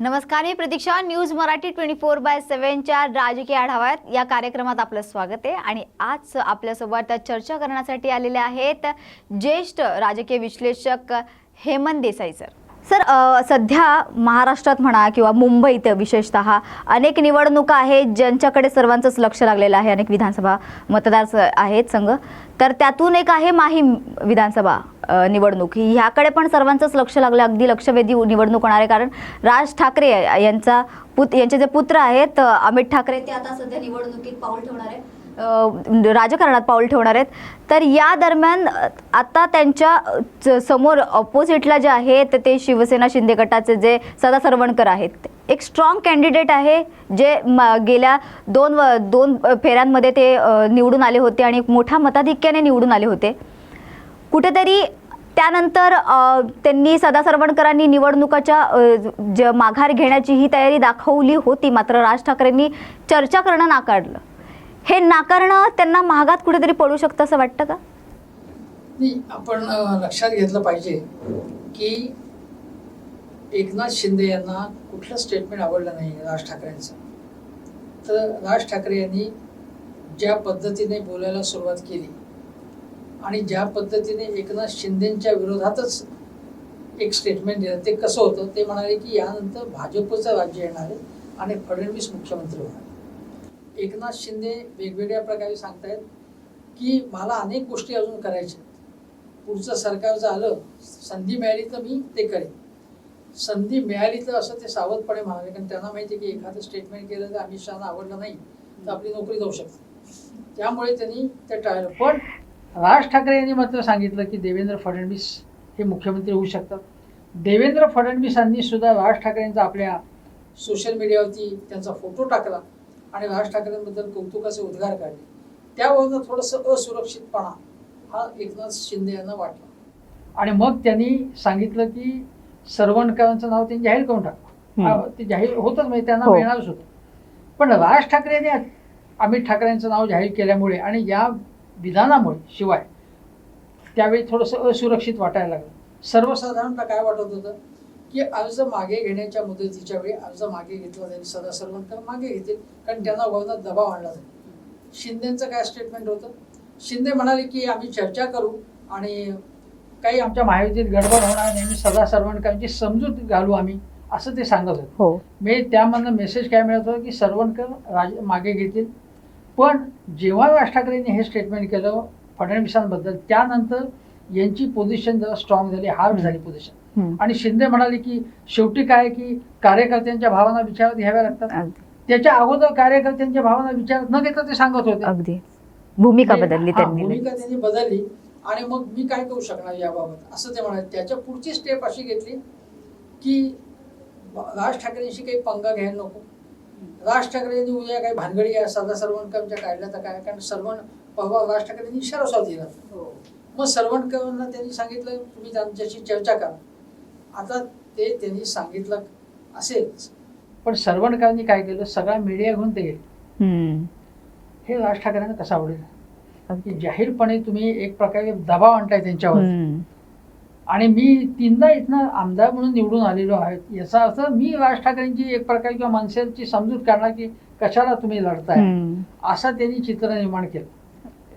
नमस्कार, मी प्रतीक्षा. न्यूज मराठी 24/7च्या राजकीय आढाव्यात या कार्यक्रमात आपलं स्वागत आहे. आणि आज आपल्यासोबत चर्चा करण्यासाठी आलेले आहेत ज्येष्ठ राजकीय विश्लेषक हेमंत देसाई सर. सर, सध्या महाराष्ट्रात म्हणा किंवा मुंबईत विशेषतः अनेक निवडणुका आहेत ज्यांच्याकडे सर्वांचंच लक्ष लागलेलं आहे. अनेक विधानसभा मतदार आहेत संघ, तर त्यातून एक आहे माहीम विधानसभा निवडणूक. ह्याकडे पण सर्वांचंच लक्ष लागलं, अगदी लक्षवेधी निवडणूक होणार आहे. कारण राज ठाकरे यांचे जे पुत्र आहेत अमित ठाकरे, ते आता सध्या निवडणुकीत पाऊल ठेवणार आहेत, राजकारणात पाऊल ठेवणार आहेत. तर या दरम्यान आता त्यांच्या समोर ऑपोजिटला जे आहेत ते शिवसेना शिंदे गटाचे जे सदा सरवणकर आहेत, एक स्ट्रॉंग कॅन्डिडेट आहे जे गेल्या दोन फेऱ्यांमध्ये ते निवडून आले होते आणि मोठ्या मताधिक्याने निवडून आले होते. कुठेतरी त्यानंतर त्यांनी सदा सरवणकरांनी निवडणुकाच्या माघार घेण्याची ही तयारी दाखवली होती. मात्र राज ठाकरेंनी चर्चा करणं नाकारलं. हे नाकारणं त्यांना महागात कुठेतरी पडू शकतं असं वाटतं का? नाही, आपण लक्षात घेतलं पाहिजे की एकनाथ शिंदे यांना कुठलं स्टेटमेंट आवडलं नाही राज ठाकरेंचं. तर राज ठाकरे यांनी ज्या पद्धतीने बोलायला सुरुवात केली आणि ज्या पद्धतीने एकनाथ शिंदेच्या विरोधातच एक स्टेटमेंट दिलं, ते कसं होतं, ते म्हणाले की यानंतर भाजपचं राज्य येणार आहे आणि फडणवीस मुख्यमंत्री होणार. एकनाथ शिंदे वेगवेगळ्या प्रकारे सांगतायत की मला अनेक गोष्टी अजून करायच्या, पुढचं सरकार जर आलं, संधी मिळाली तर मी ते करेन. संधी मिळाली तर असं ते सावधपणे म्हणाले, कारण त्यांना माहिती आहे की एखादं स्टेटमेंट केलं तर अमित शहाना आवडलं नाही तर आपली नोकरी जाऊ शकते. त्यामुळे त्यांनी ते टाळलं. पण राज ठाकरे यांनी मात्र सांगितलं की देवेंद्र फडणवीस हे मुख्यमंत्री होऊ शकतात. देवेंद्र फडणवीसांनी सुद्धा राज ठाकरेंचा आपल्या सोशल मीडियावरती त्यांचा फोटो टाकला आणि राज ठाकरेंबद्दल कौतुकाचे उद्गार काढले. त्यावरून थोडंसं असुरक्षितपणा हा एकनाथ शिंदे यांना वाटला आणि मग त्यांनी सांगितलं की सरवणकरांचं नाव त्यांनी जाहीर करून टाकलं. ते जाहीर होतच, म्हणजे त्यांना मिळणारच होतं. पण राज ठाकरेंनी अमित ठाकरेंचं नाव जाहीर केल्यामुळे आणि या विधानामुळे शिवाय त्यावेळी थोडंसं असुरक्षित वाटायला लागलं. सर्वसाधारणतः काय वाटत होतं की अर्ज मागे घेण्याच्या मुदतीच्या वेळी अर्ज मागे घेतला जाईल, सदा सरवणकर मागे घेतील, कारण त्यांना वरनं दबाव आणला जाईल. शिंदेचं काय स्टेटमेंट होतं? शिंदे म्हणाले की आम्ही चर्चा करू आणि काही आमच्या महायुतीत गडबड होणार नाही, सदा सरवणकरांची समजूत घालू आम्ही, असं ते सांगत होते. हो, मी त्यामधनं मेसेज काय मिळत होता की सरवणकर मागे घेतील. पण जेव्हा राज ठाकरेंनी हे स्टेटमेंट केलं फडणवीसांबद्दल, त्यानंतर यांची पोझिशन जरा स्ट्रॉंग झाली, हार्ड झाली पोझिशन. आणि शिंदे म्हणाले की शेवटी काय की कार्यकर्त्यांच्या भावना विचारात घ्याव्या लागतात. त्याच्या अगोदर कार्यकर्त्यांच्या भावना विचारात न घेता ते सांगत होते. अगदी भूमिका बदलली त्यांनी. भूमिका त्यांनी बदलली आणि मग मी काय करू शकणार याबाबत असं ते म्हणाले. त्याच्या पुढची स्टेप अशी घेतली की राज ठाकरेंशी काही पंगा घ्यायला नको. राज ठाकरेंनी उद्या काही भानगडी सदा सरवणकरांच्या काढल्या तर काय, कारण परवा राज ठाकरेंनी इशारा सुद्धा दिला. मग सरवणकरांना त्यांनी सांगितलं तुम्ही त्यांच्याशी चर्चा करा. आता ते त्यांनी सांगितलं असेलच, पण सरवणकरांनी काय केलं, सगळा मीडिया घेऊन ते गेले. हे राज ठाकरेंना कसं आवडेल की जाहीरपणे तुम्ही एक प्रकारे दबाव आणताय त्यांच्यावर. आणि मी 3दा इथनं आमदार म्हणून निवडून आलेलो आहे, याचा अर्थ मी राज ठाकरेंची एक प्रकारे किंवा मनसेची समजूत काढणार की कशाला तुम्ही लढताय, असं त्यांनी चित्र निर्माण केलं.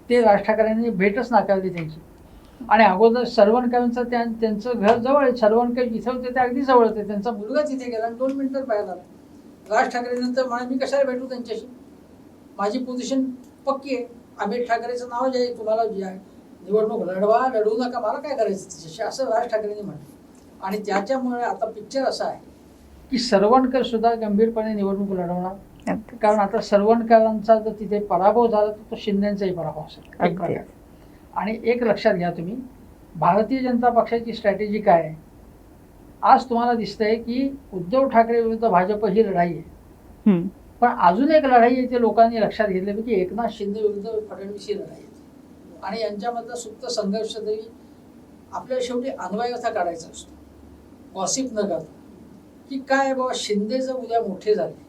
ते राज ठाकरेंनी भेटच नाकारली त्यांची. आणि अगोदर सरवणकरांचं त्यांचं घर जवळ आहे, सरवणकर जिथे होते ते अगदी जवळ होते, त्यांचा मुलगा तिथे गेला आणि 2 मिनिटात बाहेर आला. राज ठाकरे नंतर म्हणे मी कशाला भेटू त्यांच्याशी, माझी पोझिशन पक्की आहे, अमित ठाकरेचं नाव जे आहे तुम्हाला जे आहे निवडणूक लढू नका, मला काय करायचं त्याच्याशी, असं राज ठाकरेंनी म्हटलं. आणि त्याच्यामुळे आता पिक्चर असं आहे की सरवणकर सुद्धा गंभीरपणे निवडणूक लढवणार. कारण आता सरवणकरांचा जर तिथे पराभव झाला तर तो शिंदेचाही पराभव असेल एक प्रकारे. आणि एक लक्षात घ्या तुम्ही, भारतीय जनता पक्षाची स्ट्रॅटेजी काय आहे. आज तुम्हाला दिसतंय की उद्धव ठाकरे विरुद्ध भाजप ही लढाई आहे, पण अजून एक लढाई आहे ते लोकांनी लक्षात घेतली की एकनाथ शिंदे विरुद्ध फडणवीस ही लढाई आहे. आणि यांच्यामधला सुप्त संघर्ष तरी आपल्याला शेवटी अन्वयार्थ काढायचा असतो, गॉसिप न करता की काय बाबा शिंदे जर उद्या मोठे झाले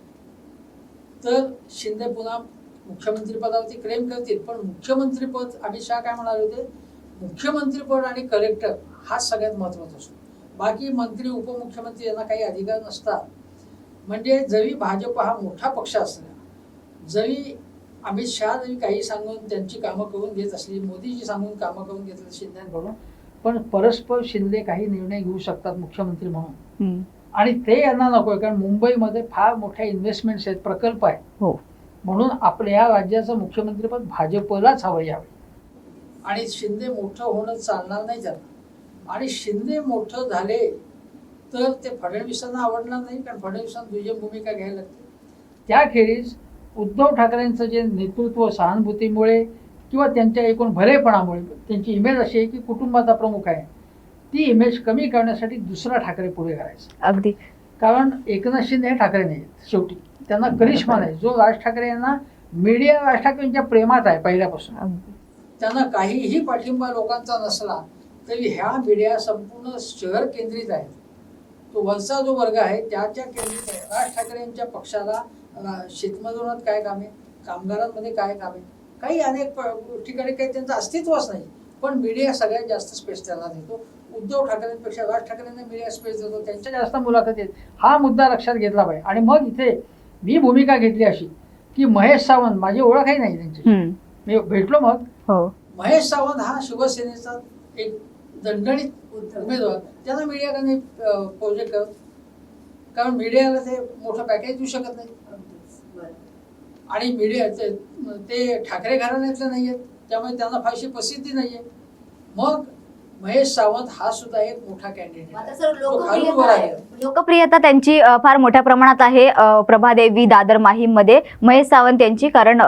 तर शिंदे पुन्हा मुख्यमंत्रीपदावरती क्लेम करतील. पण मुख्यमंत्रीपद अमित शहा काय म्हणाले होते, मुख्यमंत्रीपद आणि कलेक्टर हा सगळ्यात महत्त्वाचा असतो. बाकी मंत्री उपमुख्यमंत्री यांना काही अधिकार नसतात. म्हणजे जरी भाजप हा मोठा पक्ष असला, जरी अमित शहा जरी काही सांगून त्यांची कामं करून घेत असली, मोदीजी सांगून कामं करून घेतली शिंदेकडून, पण परस्पर शिंदे काही निर्णय घेऊ शकतात मुख्यमंत्री म्हणून. आणि ते यांना नकोय, कारण मुंबईमध्ये फार मोठ्या इन्व्हेस्टमेंट्स आहेत, प्रकल्प आहेत. हो. म्हणून आपल्या या राज्याचं मुख्यमंत्रीपद भाजपलाच हवं यावे. आणि शिंदे मोठं होणं चालणार नाही त्यांना. आणि शिंदे मोठं झाले तर ते फडणवीसांना आवडणार नाही, कारण फडणवीसांना दुय्यम भूमिका घ्यायला लागते. त्याखेरीज उद्धव ठाकरेंचं जे नेतृत्व सहानुभूतीमुळे किंवा त्यांच्या एकूण भलेपणामुळे त्यांची इमेज अशी आहे की कुटुंबाचा प्रमुख आहे, ती इमेज कमी करण्यासाठी दुसरा ठाकरे पुढे करायचा. अगदी. कारण एकनाथ शिंदे हे ठाकरे नाही आहेत, शेवटी त्यांना करिश्मा नाही. जो राज ठाकरे यांना मीडिया राज ठाकरेंच्या प्रेमात आहे पहिल्यापासून. त्यांना काहीही पाठिंबा लोकांचा नसला तरी ह्या मीडिया संपूर्ण शहर केंद्रित आहेत. तो वरचा जो वर्ग आहे त्याच्या केंद्रित आहे. राज ठाकरेंच्या पक्षाला शेतमजुरात काय कामे, कामगारांमध्ये काय कामे, काही अनेक ठिकाणी काही त्यांचं अस्तित्वच नाही. पण मीडिया सगळ्यात जास्त स्पेस त्यांना देतो. उद्धव ठाकरेंपेक्षा राज ठाकरेंना मीडिया स्पेस देतो, त्यांच्या जास्त मुलाखती आहेत. हा मुद्दा लक्षात घेतला पाहिजे. आणि मग इथे मी भूमिका घेतली अशी की महेश सावंत, माझी ओळखही नाही त्यांची, मी भेटलो मग. हो. महेश सावंत हा शिवसेनेचा एक दणदणीत उमेदवार, त्यांना मीडिया का नाही प्रोजेक्ट करत, कारण मीडियाला ते मोठं पॅकेज देऊ शकत नाही. आणि मीडिया ते ठाकरे घराण्यातले नाही आहेत, त्यामुळे त्यांना फारशी प्रसिद्धी नाहीये. मग महेश सावंत हा सुद्धा एक मोठा कॅन्डिडेट. लोकप्रियता त्यांची फार मोठ्या प्रमाणात आहे प्रभादेवी दादर माहीम मध्ये महेश सावंत यांची, कारण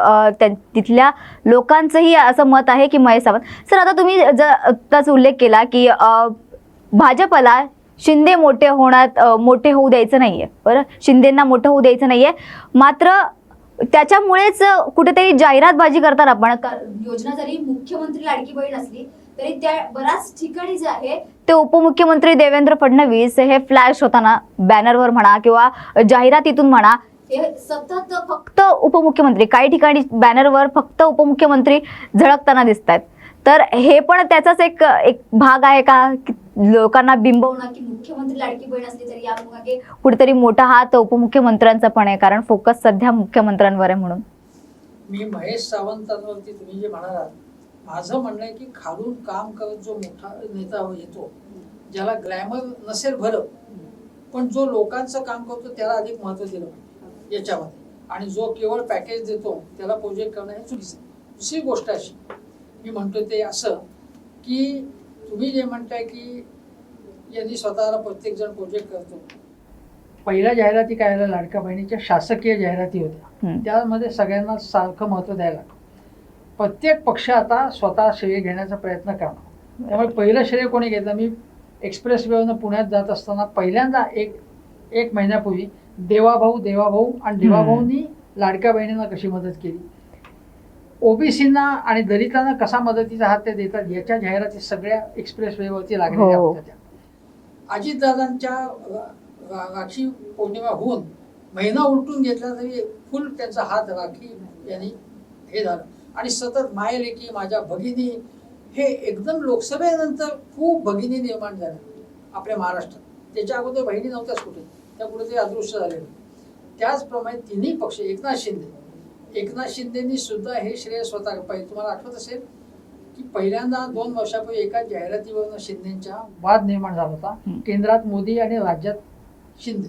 तिथल्या लोकांचंही असं मत आहे की महेश सावंत. सर, आता तुम्ही आत्ताच उल्लेख केला की भाजपला शिंदे मोठे होऊ द्यायचं नाहीये, बरं, शिंदेंना मोठं होऊ द्यायचं नाहीये. मात्र त्याच्यामुळेच कुठेतरी जाहिरातबाजी करतात आपण. योजना जरी मुख्यमंत्री लाडकी बहीण असली तरी त्या बऱ्याच ठिकाणी जे आहे ते उपमुख्यमंत्री देवेंद्र फडणवीस हे फ्लॅश होताना बॅनरवर म्हणा किंवा जाहिरातीतून म्हणा, हे सतत फक्त उपमुख्यमंत्री, काही ठिकाणी बॅनरवर फक्त उपमुख्यमंत्री झळकताना दिसत आहेत. तर हे पण त्याचाच एक भाग आहे का, लोकांना बिंबवणं की मुख्यमंत्री लाडकी बहीण असली तरी यामागे कुठेतरी मोठा हात उपमुख्यमंत्र्यांचा पण आहे, कारण फोकस सध्या मुख्यमंत्र्यांवर आहे. म्हणून मी महेश सावंतांवरती तुम्ही जे म्हणालात, माझं म्हणणं आहे की खालून काम करत जो मोठा नेता येतो, ज्याला ग्लॅमर नसेल भलं, पण जो लोकांचं काम करतो त्याला अधिक महत्त्व दिलं पाहिजे याच्यामध्ये. आणि जो केवळ पॅकेज देतो त्याला प्रोजेक्ट करणं हे चुकीचं. दुसरी गोष्ट अशी मी म्हणतो ते असं की तुम्ही जे म्हणताय की यांनी स्वतःला प्रत्येक जण प्रोजेक्ट करतो. पहिल्या जाहिराती काय झाल्या, लाडक्या बहिणीच्या शासकीय जाहिराती होत्या, त्यामध्ये सगळ्यांना सारखं महत्त्व द्यायला लागतं. प्रत्येक पक्ष आता स्वतः श्रेय घेण्याचा प्रयत्न करणार. त्यामुळे पहिलं श्रेय कोणी घेतलं, मी एक्सप्रेस वेवरनं पुण्यात जात असताना पहिल्यांदा एक महिन्यापूर्वी देवाभाऊ आणि देवाभाऊंनी लाडक्या बहिणींना कशी मदत केली, ओबीसींना आणि दलितांना कसा मदतीचा हात ते देतात, याच्या जाहिराती सगळ्या एक्सप्रेस वेवरती लागलेल्या होत्या. अजितदादांच्या राखी पौर्णिमा होऊन महिना उलटून घेतला तरी फुल त्यांचा हात राखी यांनी हे झालं. आणि सतत मायलेकी, माझ्या भगिनी, हे एकदम लोकसभेनंतर खूप भगिनी निर्माण झाल्या आपल्या महाराष्ट्रात. त्याच्या अगोदर बहिणी नव्हत्याच कुठे, त्या कुठेतरी अदृश्य झालेलं. त्याचप्रमाणे तिन्ही पक्ष, एकनाथ शिंदेनी सुद्धा हे श्रेय स्वतः पाहिजे. तुम्हाला आठवत असेल की पहिल्यांदा 2 वर्षापूर्वी एका जाहिरातीवरून शिंदेच्या वाद निर्माण झाला होता, केंद्रात मोदी आणि राज्यात शिंदे,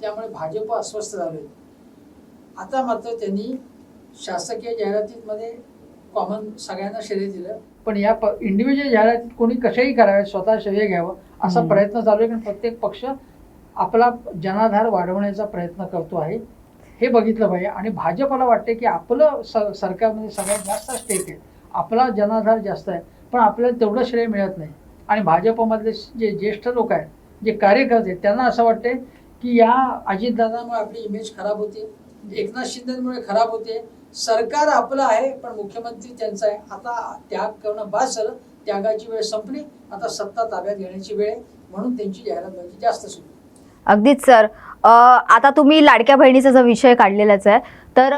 त्यामुळे भाजप अस्वस्थ झाले. आता मात्र त्यांनी शासकीय जाहिरातीमध्ये कॉमन सगळ्यांना श्रेय दिलं, पण या इंडिव्हिज्युअल जाहिरातीत कोणी कशाही करावे, स्वतः श्रेय घ्यावं असा प्रयत्न चालू आहे. कारण प्रत्येक पक्ष आपला जनाधार वाढवण्याचा प्रयत्न करतो आहे, हे बघितलं पाहिजे. आणि भाजपला वाटते की आपलं सरकारमध्ये सगळ्यात जास्त स्टेक आहे, आपला जनाधार जास्त आहे, पण आपल्याला तेवढं श्रेय मिळत नाही. आणि भाजपमधले जे ज्येष्ठ लोक आहेत, जे कार्यकर्ते, त्यांना असं वाटते की या अजितदादामुळे आपली इमेज खराब होते, एकनाथ शिंदेमुळे खराब होते, सरकार आपलं आहे पण मुख्यमंत्री त्यांचा आहे. आता त्याग करणं बास झालं, त्यागाची वेळ संपली, आता सत्ता ताब्यात घेण्याची वेळ आहे, म्हणून त्यांची जाहिरातबाजी जास्त सुरू. अगदीच सर, आता तुम्ही लाडक्या बहिणीचा जो विषय काढलेलाच आहे, तर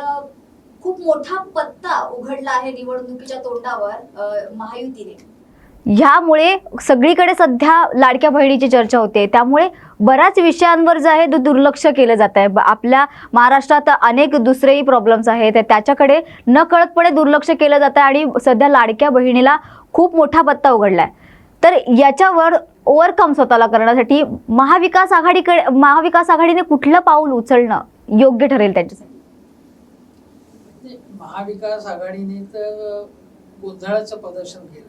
खूप मोठा पत्ता उघडला आहे निवडणुकीच्या तोंडावर महायुतीने. ह्यामुळे सगळीकडे सध्या लाडक्या बहिणीची चर्चा होते, त्यामुळे बऱ्याच विषयांवर जे आहे दुर्लक्ष केलं जात आहे. आपल्या महाराष्ट्रात अनेक दुसरेही प्रॉब्लेम्स आहेत, त्याच्याकडे न कळतपणे दुर्लक्ष केलं जात आहे आणि सध्या लाडक्या बहिणीला खूप मोठा पत्ता उघडलाय. तर याच्यावर ओव्हरकम स्वतःला करण्यासाठी महाविकास आघाडीने कुठलं पाऊल उचलणं योग्य ठरेल त्याच्यासाठी? महाविकास आघाडीने तर गोंधळाचं प्रदर्शन केलं.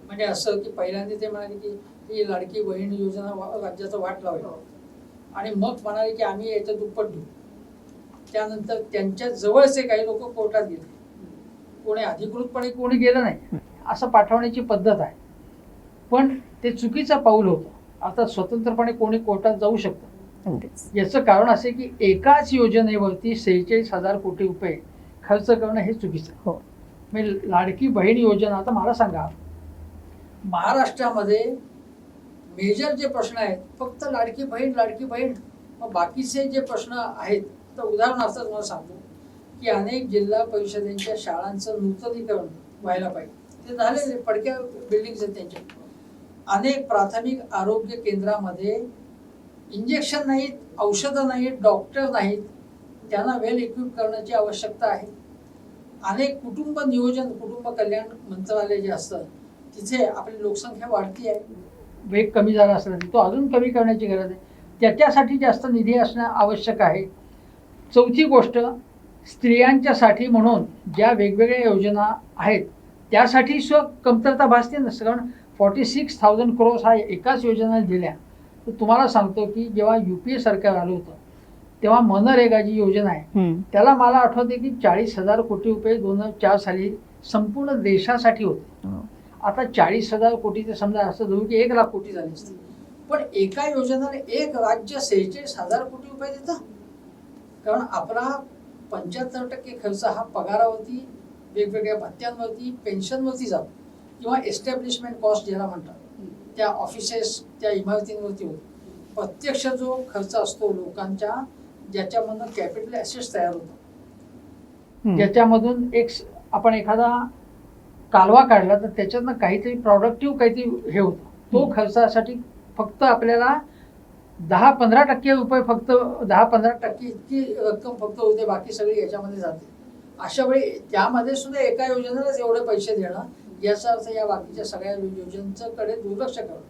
म्हणजे असं की पहिल्यांदा ते म्हणाले की ही लाडकी बहीण योजना राज्याचं वाट लावेल आणि मग म्हणाले की आम्ही याचं दुप्पट देऊ. त्यानंतर त्यांच्या जवळचे काही लोक कोर्टात गेले, कोणी अधिकृतपणे कोणी गेलं नाही, असं पाठवण्याची पद्धत आहे. पण ते चुकीचं पाऊल होतं. आता स्वतंत्रपणे कोणी कोर्टात जाऊ शकतं. याचं कारण असे की एकाच योजनेवरती 46,000 कोटी रुपये खर्च करणं हे चुकीचं आहे. हो. म्हणजे लाडकी बहीण योजना, आता मला सांगा, महाराष्ट्रामध्ये मेजर जे प्रश्न आहेत फक्त लाडकी बहीण, मग बाकीचे जे प्रश्न आहेत, तर उदाहरणार्थ तुम्हाला सांगतो की अनेक जिल्हा परिषदेच्या शाळांचं नूतनीकरण व्हायला पाहिजे. ते झालेले पडक्या बिल्डिंग्स आहेत त्यांच्या. अनेक प्राथमिक आरोग्य केंद्रामध्ये इंजेक्शन नाहीत, औषधं नाहीत, डॉक्टर नाहीत, त्यांना वेल इक्विप करण्याची आवश्यकता आहे. अनेक कुटुंब नियोजन, कुटुंब कल्याण मंत्रालय जे असतं तिथे आपली लोकसंख्या वाढती आहे, वेग कमी झाला असला तो अजून कमी करण्याची गरज आहे. त्याच्यासाठी जास्त निधी असणं आवश्यक आहे. चौथी गोष्ट, स्त्रियांच्यासाठी म्हणून ज्या वेगवेगळ्या योजना आहेत त्यासाठी कमतरता भासते नसतं. कारण 46,000 crores हा एकाच योजना दिल्या. तर तुम्हाला सांगतो की जेव्हा UPA सरकार आलं होतं तेव्हा मनरेगा जी योजना आहे त्याला मला आठवते की 40,000 कोटी रुपये 2004 साली संपूर्ण देशासाठी होते. आता 40,000 कोटीचे समजा असं धरू की 1 लाख कोटी झाले असते, पण एका योजनेला एक राज्य 46,000 कोटी रुपये देतं. कारण आपला 75% खर्च हा पगारावरती, वेगवेगळ्या भत्त्यांवरती, पेन्शनवरती जातो किंवा एस्टॅब्लिशमेंट कॉस्ट ज्याला म्हणतात, त्या ऑफिसेस, त्या इमारतींवरती होतो. प्रत्यक्ष जो खर्च असतो लोकांच्या, ज्याच्यामधून कॅपिटल ॲसेट्स तयार होतात, ज्याच्यामधून आपण एखादा कालवा काढला तर त्याच्यातनं काहीतरी प्रॉडक्टिव्ह काहीतरी हे होतं, तो खर्चासाठी फक्त आपल्याला 10-15% रुपये, फक्त 10-15% इतकी रक्कम फक्त होते, बाकी सगळी याच्यामध्ये जाते. अशा वेळी त्यामध्ये सुद्धा एका योजनेलाच एवढे पैसे देणं, याचा अर्थ या बाकीच्या सगळ्या योजनांकडे दुर्लक्ष करणं,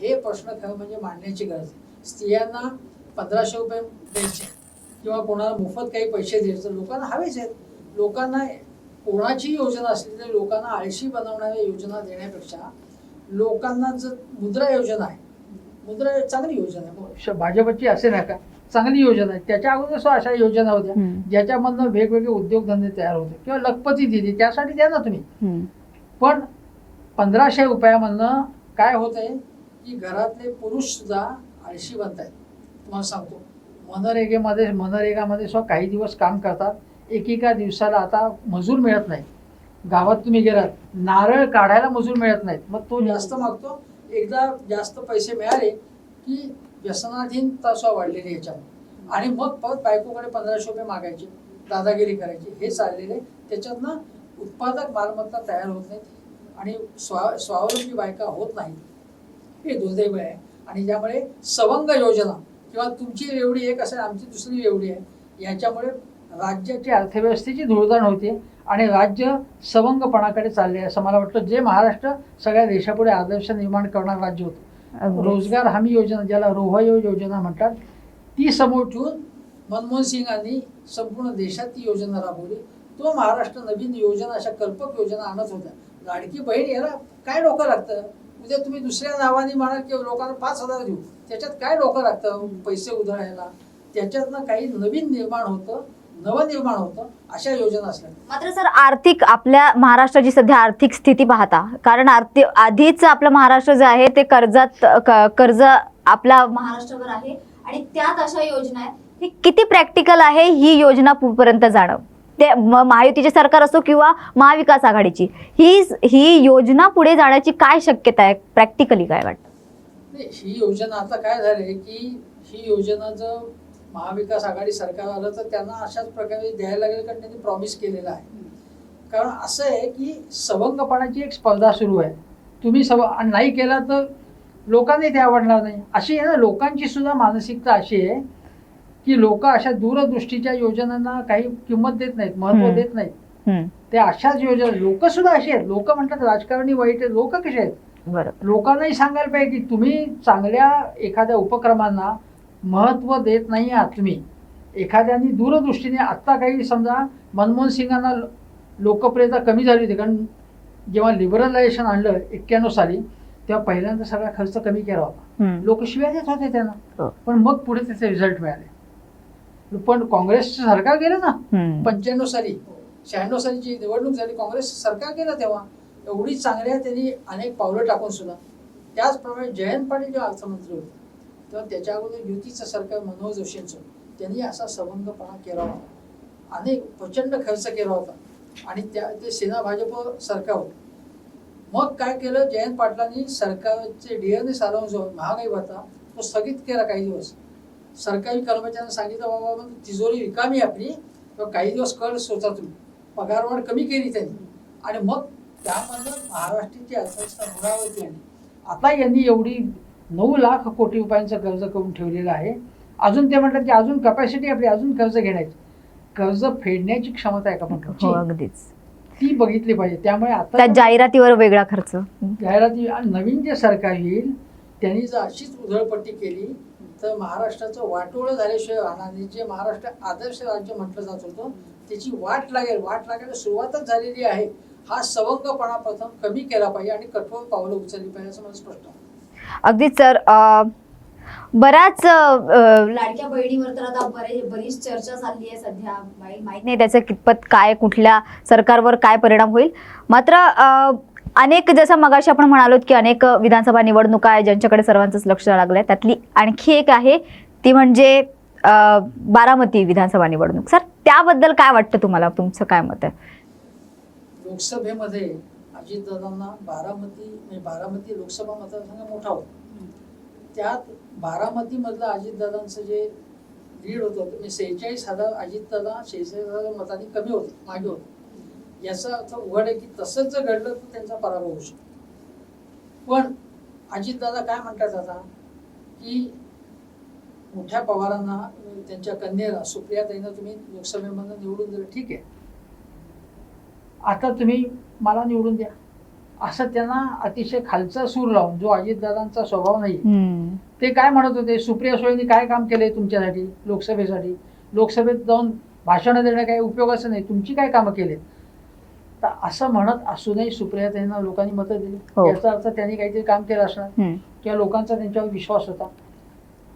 हे प्रश्न खरं म्हणजे मांडण्याची गरज आहे. स्त्रियांना 1,500 रुपये द्यायचे किंवा कोणाला मोफत काही पैसे द्यायचे, लोकांना हवेच आहेत. लोकांना कोणाची योजना असली तरी लोकांना आळशी बनवणाऱ्या योजना देण्यापेक्षा लोकांना जर मुद्रा योजना आहे, मुद्रा चांगली योजना आहे, भाजपची असे नका, चांगली योजना आहे. त्याच्या अगोदर अशा योजना होत्या ज्याच्यामधनं वेगवेगळे उद्योगधंदे तयार होते, किंवा लखपती दिली, त्यासाठी द्या ना तुम्ही. पण 1,500 रुपयामधनं काय होत आहे की घरातले पुरुष सुद्धा आळशी बनत आहेत. तुम्हाला सांगतो, मनरेगामध्ये सुद्धा काही दिवस काम करतात, एकेका दिवसाला आता मजूर मिळत नाही. गावात तुम्ही गेलात, नारळ काढायला मजूर मिळत नाहीत, मग तो जास्त मागतो. एकदा जास्त पैसे मिळाले की व्यसनाधीनता सुद्धा वाढलेली याच्यामध्ये, आणि मग परत बायकोकडे 1,500 रुपये मागायचे, दादागिरी करायची, हे चाललेले. त्याच्यातनं उत्पादक मालमत्ता तयार होत नाही आणि स्वावलंबी बायका होत नाही, हे दुर्दैव आहे. आणि ज्यामुळे सवंग योजना किंवा तुमची रेवडी एक असेल, आमची दुसरी रेवडी आहे, याच्यामुळे राज्याची अर्थव्यवस्थेची धुळदाण होते आणि राज्य सवंगपणाकडे चालले असं मला वाटतं. जे महाराष्ट्र सगळ्या देशापुढे आदर्श निर्माण करणारं राज्य होतं. रोजगार हमी योजना, ज्याला रोहयो योजना म्हणतात, ती समोर ठेवून मनमोहन सिंगांनी संपूर्ण देशात ती योजना राबवली. तो महाराष्ट्र नवीन योजना, अशा कल्पक योजना आणत होत्या. लाडकी बहीण याला काय डोकं लागतं? उद्या तुम्ही दुसऱ्या नावाने म्हणा किंवा लोकांना 5,000 देऊ, त्याच्यात काय डोकं लागतं पैसे उधळायला? त्याच्यातनं काही नवीन निर्माण होतं, नवनिर्माण होतं, अशा योजना असल्या. मात्र सर, आर्थिक आपल्या महाराष्ट्राची सध्या आर्थिक स्थिती पाहता, कारण आधीच आपलं महाराष्ट्र जे आहे ते कर्ज आपला महाराष्ट्रावर आहे आणि त्यात अशा योजना आहेत, ही किती प्रॅक्टिकल आहे ही योजना पर्यंत जाणं? ते महायुतीचे सरकार असो किंवा महाविकास आघाडीची, ही योजना पुढे जाण्याची काय शक्यता आहे? प्रॅक्टिकली काय वाटतं? ही योजना आता काय झाले की ही योजना जर महाविकास आघाडी सरकार आलं तर त्यांना अशाच प्रकारे द्यायला लागेल, कारण त्यांनी प्रॉमिस केलेलं आहे. कारण असं आहे की सवंगपणाची एक स्पर्धा सुरू आहे. तुम्ही नाही केला तर लोकांनी ते आवडणार नाही. अशी आहे ना, लोकांची सुद्धा मानसिकता अशी आहे की लोक अशा दूरदृष्टीच्या योजनांना काही किंमत देत नाहीत, महत्व देत नाहीत. ते अशाच योजना, लोक सुद्धा अशी आहेत. लोक म्हणतात राजकारणी वाईट आहेत, लोक कसे आहेत. बरोबर. लोकांनाही सांगायला पाहिजे की तुम्ही चांगल्या एखाद्या उपक्रमांना महत्व देत नाही आहात. तुम्ही एखाद्यानी दूरदृष्टीने, आत्ता काही समजा मनमोहन सिंगांना लोकप्रियता कमी झाली होती, कारण जेव्हा लिबरलायझेशन आणलं 91 साली, तेव्हा पहिल्यांदा सगळा खर्च कमी केला होता. लोक शिव्या देत होते त्यांना, पण मग पुढे त्याचे रिझल्ट मिळाले. पण काँग्रेसचं सरकार गेलं ना 95 साली, 96 सालीची निवडणूक झाली, काँग्रेस सरकार गेलं तेव्हा. एवढी चांगल्या त्यांनी अनेक पावलं टाकून सुद्धा. त्याचप्रमाणे जयंत पाटील जेव्हा अर्थमंत्री होते तेव्हा त्याच्या अगोदर युतीचं सरकार मनोहर जोशींचं, त्यांनी असा सवंगपणा केला होता, अनेक प्रचंड खर्च केला होता. आणि ते सेना भाजप सरकार होतं. मग काय केलं, जयंत पाटलांनी सरकारचे डीएनएस अलाउन्स जो महागाई भत्ता तो स्थगित केला काही दिवस. सरकारी कर्मचाऱ्यांना सांगितलं बाबा तिजोरी रिकामी आपली, तर काही दिवस कर स्वतः तुम्ही, पगारवाढ कमी केली त्यांनी. आणि मग त्यामधून महाराष्ट्राची अर्थव्यवस्था रुळावरती आली. आता यांनी एवढी 9 लाख कोटी रुपयांचं कर्ज करून ठेवलेलं आहे. अजून ते म्हणतात की अजून कपॅसिटी आपली, अजून कर्ज घेण्याची, कर्ज फेडण्याची क्षमता आहे का पण अगदीच ती बघितली पाहिजे. त्यामुळे आता त्या जाहिरातीवर वेगळा खर्च, जाहिराती. आणि नवीन जे सरकार येईल त्यांनी जर अशीच उधळपट्टी केली तर महाराष्ट्राचं वाटोळं झाल्याशिवाय राहणार नाही. जे महाराष्ट्र आदर्श राज्य म्हटलं जात होतं त्याची वाट लागायला सुरुवातच झालेली आहे. हा सवंगपणा प्रथम कमी केला पाहिजे आणि कठोर पावलं उचलली पाहिजे असं मला स्पष्ट आहे. अगदीच सर. बऱ्याच लाडक्या बहिणीवर तर आता बरीच चर्चा चालली आहे सध्या. माहित नाही त्याचं कितपत काय, कुठल्या सरकारवर काय परिणाम होईल. मात्र अनेक, जसं मगाशी आपण म्हणालो की अनेक विधानसभा निवडणुका आहे ज्यांच्याकडे सर्वांचंच लक्ष लागलंय. त्यातली आणखी एक आहे ती म्हणजे बारामती विधानसभा निवडणूक. सर त्याबद्दल काय वाटतं तुम्हाला, तुमचं काय मत आहे? लोकसभेमध्ये अजितदादांना बारामती लोकसभा मतदारसंघ मोठा होता. त्यात बारामतीमधलं अजितदादांचं जे लीड होतं म्हणजे 46,000, अजितदादा 46,000 मतांनी कमी होते, मागे होते. याचा अर्थ उघड आहे की तसंच जर घडलं तर त्यांचा पराभव होऊ शकतो. पण अजितदादा काय म्हणतात आता की मोठ्या पवारांना, त्यांच्या कन्येला सुप्रियाताईंना तुम्ही लोकसभेमधून निवडून दिलं, ठीक आहे, आता तुम्ही मला निवडून द्या, असं त्यांना अतिशय खालचा सूर लावून, जो अजितदादांचा स्वभाव नाही. ते काय म्हणत होते, सुप्रिया सुळेंनी काय काम केलंय तुमच्यासाठी, लोकसभेसाठी, लोकसभेत जाऊन भाषण देणं काही उपयोगाचं नाही, तुमची काय कामं केली. तर असं म्हणत असूनही सुप्रियाताईंना लोकांनी मतं दिली. याचा अर्थ त्यांनी काहीतरी काम केलं असणार किंवा लोकांचा त्यांच्यावर विश्वास होता.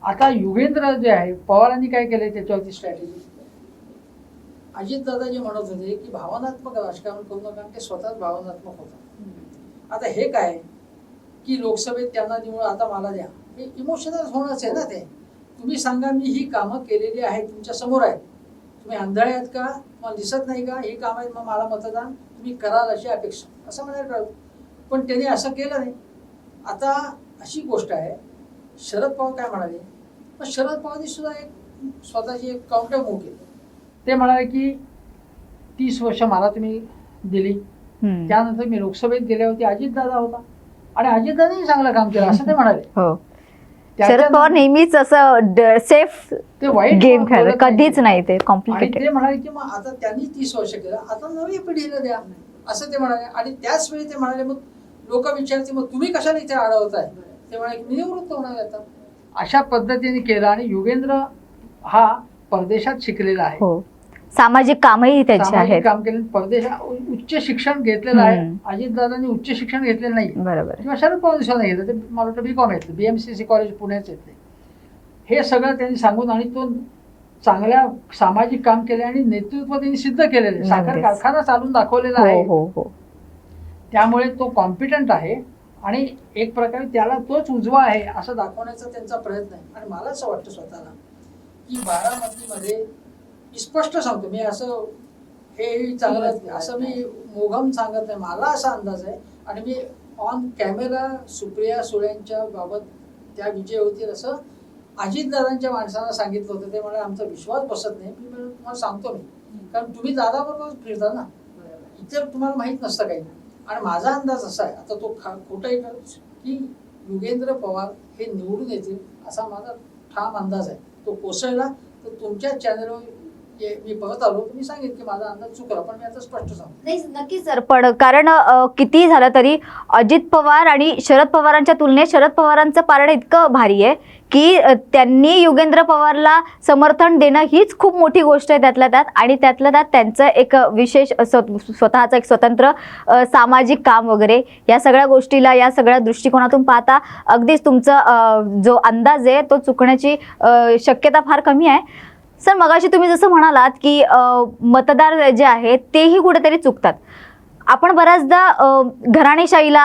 आता युगेंद्र जे आहे, पवारांनी काय केलंय त्याच्यावरती स्ट्रॅटेजी. अजितदादा जे म्हणत होते की भावनात्मक राजकारण करू नका, ते स्वतःच भावनात्मक होतं. आता हे काय की लोकसभेत त्यांना निवडून आता मला द्या, हे इमोशनल होणंच आहे ना. ते तुम्ही सांगा मी ही कामं केलेली आहेत, तुमच्या समोर आहेत, तुम्ही आंधळे आहेत का, मला दिसत नाही का, ही कामं आहेत, मग मला मतदान तुम्ही कराल अशी अपेक्षा, असं म्हणायला पाहिजे. पण त्यांनी असं केलं नाही. आता अशी गोष्ट आहे, शरद पवार काय म्हणाले, पण शरद पवारांनी सुद्धा एक स्वतःची एक काउंटर मूव्ह केली. ते म्हणाले की 30 वर्ष मला तुम्ही दिली, त्यानंतर मी लोकसभेत गेल्यावरती अजितदादा होता आणि अजितदादांनी चांगलं काम केलं असं ते म्हणाले. शरद पवार नेहमीच असं सेफ ते वाईट गेम खेळत, कधीच नाही ते कॉम्प्लिकेटेड. ते म्हणाले की मग आता त्यांनी 30 वर्ष केलं, आता नवी पिढीला द्या असं ते म्हणाले. आणि त्याच वेळी ते म्हणाले, मग लोक विचारते मग तुम्ही कशाला इथे अडवताय, ते म्हणाले मी निवृत्त होणार आता. अशा पद्धतीने केलं. आणि युगेंद्र हा परदेशात शिकलेला आहे, सामाजिक कामही त्याचे आहेत, काम केलं, परदेशात उच्च शिक्षण घेतलेलं आहे. अजितदादांनी उच्च शिक्षण घेतलेलं नाही, बरोबर, किंवा शरद पवार नाही घेतलं, ते मला वाटतं BCom घेतलं, BMCC कॉलेज पुण्याच येते. हे सगळं त्यांनी सांगून आणि तो चांगल्या सामाजिक काम केले आणि नेतृत्व त्यांनी सिद्ध केलेले, साखर कारखाना चालून दाखवलेला आहे. त्यामुळे तो कॉम्पिटंट आहे आणि एक प्रकारे त्याला तोच उजवा आहे असं दाखवण्याचा त्यांचा प्रयत्न आहे. आणि मला असं वाटतं स्वतःला की बारामतीमध्ये स्पष्ट सांगतो मी, असं हे चांगलं असं मी मोघम सांगत नाही, मला असा अंदाज आहे. आणि मी ऑन कॅमेरा सुप्रिया सुळेंच्या बाबत त्या विजय होतील असं अजितदादांच्या माणसांना सांगितलं होतं. ते मला आमचा विश्वास बसत नाही. मी तुम्हाला सांगतो मी, कारण तुम्ही दादाबरोबर फिरता ना, इतर तुम्हाला माहित नसतं काही. आणि माझा अंदाज असा आहे, आता तो खोटाही ठरेल, की युगेंद्र पवार हे निवडून येतील असा माझा ठाम अंदाज आहे. तो कोसळला तर तुमच्या चॅनलवर मी परत आलो तर मी सांगेन की माझा अंदाज चुकला, पण मी आता स्पष्ट सांगतो. नाही नक्कीच सर, पण कारण किती झालं तरी अजित पवार आणि शरद पवारांच्या तुलनेत शरद पवारांचं पारडं इतकं भारी आहे की त्यांनी युगेंद्र पवारला समर्थन देणं हीच खूप मोठी गोष्ट आहे त्यातल्या त्यात. आणि त्यातल्या त्यात त्यांचं एक विशेष स्वतःचं एक स्वतंत्र सामाजिक काम वगैरे, या सगळ्या गोष्टीला, या सगळ्या दृष्टिकोनातून पाहता अगदीच तुमचा जो अंदाज आहे तो चुकण्याची शक्यता फार कमी आहे. सर मगाशी तुम्ही जसं म्हणालात की मतदार जे आहेत तेही कुठेतरी चुकतात. आपण बऱ्याचदा घराणेशाहीला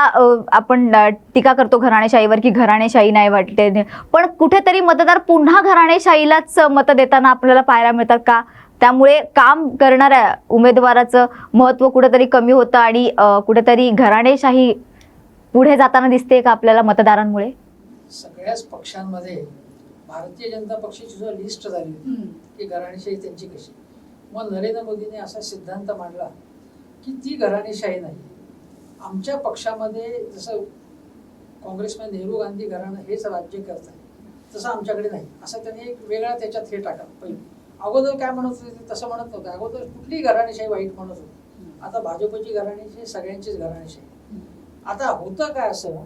आपण टीका करतो घराणेशाहीवर की घराणेशाही नाही वाटते, पण कुठेतरी मतदार पुन्हा घराणेशाहीलाच मतं देताना आपल्याला पाहायला मिळतात का? त्यामुळे काम करणाऱ्या उमेदवाराचं महत्त्व कुठेतरी कमी होतं आणि कुठेतरी घराणेशाही पुढे जाताना दिसते का आपल्याला मतदारांमुळे? सगळ्याच पक्षांमध्ये भारतीय जनता पक्षाची जो लिस्ट झाली होती की घराणेशाही त्यांची कशी, मग नरेंद्र मोदींनी असा सिद्धांत मांडला की ती घराणेशाही नाही. आमच्या पक्षामध्ये जसं काँग्रेसमध्ये नेहरू गांधी घराणं हेच राज्य करत आहे तसं आमच्याकडे नाही, असं त्यांनी एक वेगळा त्याच्यात हे टाकलं. पहिले अगोदर काय म्हणत होते तसं म्हणत नव्हतं, अगोदर कुठलीही घराणेशाही वाईट म्हणत होते. आता भाजपची घराणेशाही सगळ्यांचीच घराणेशाही. आता होतं काय असं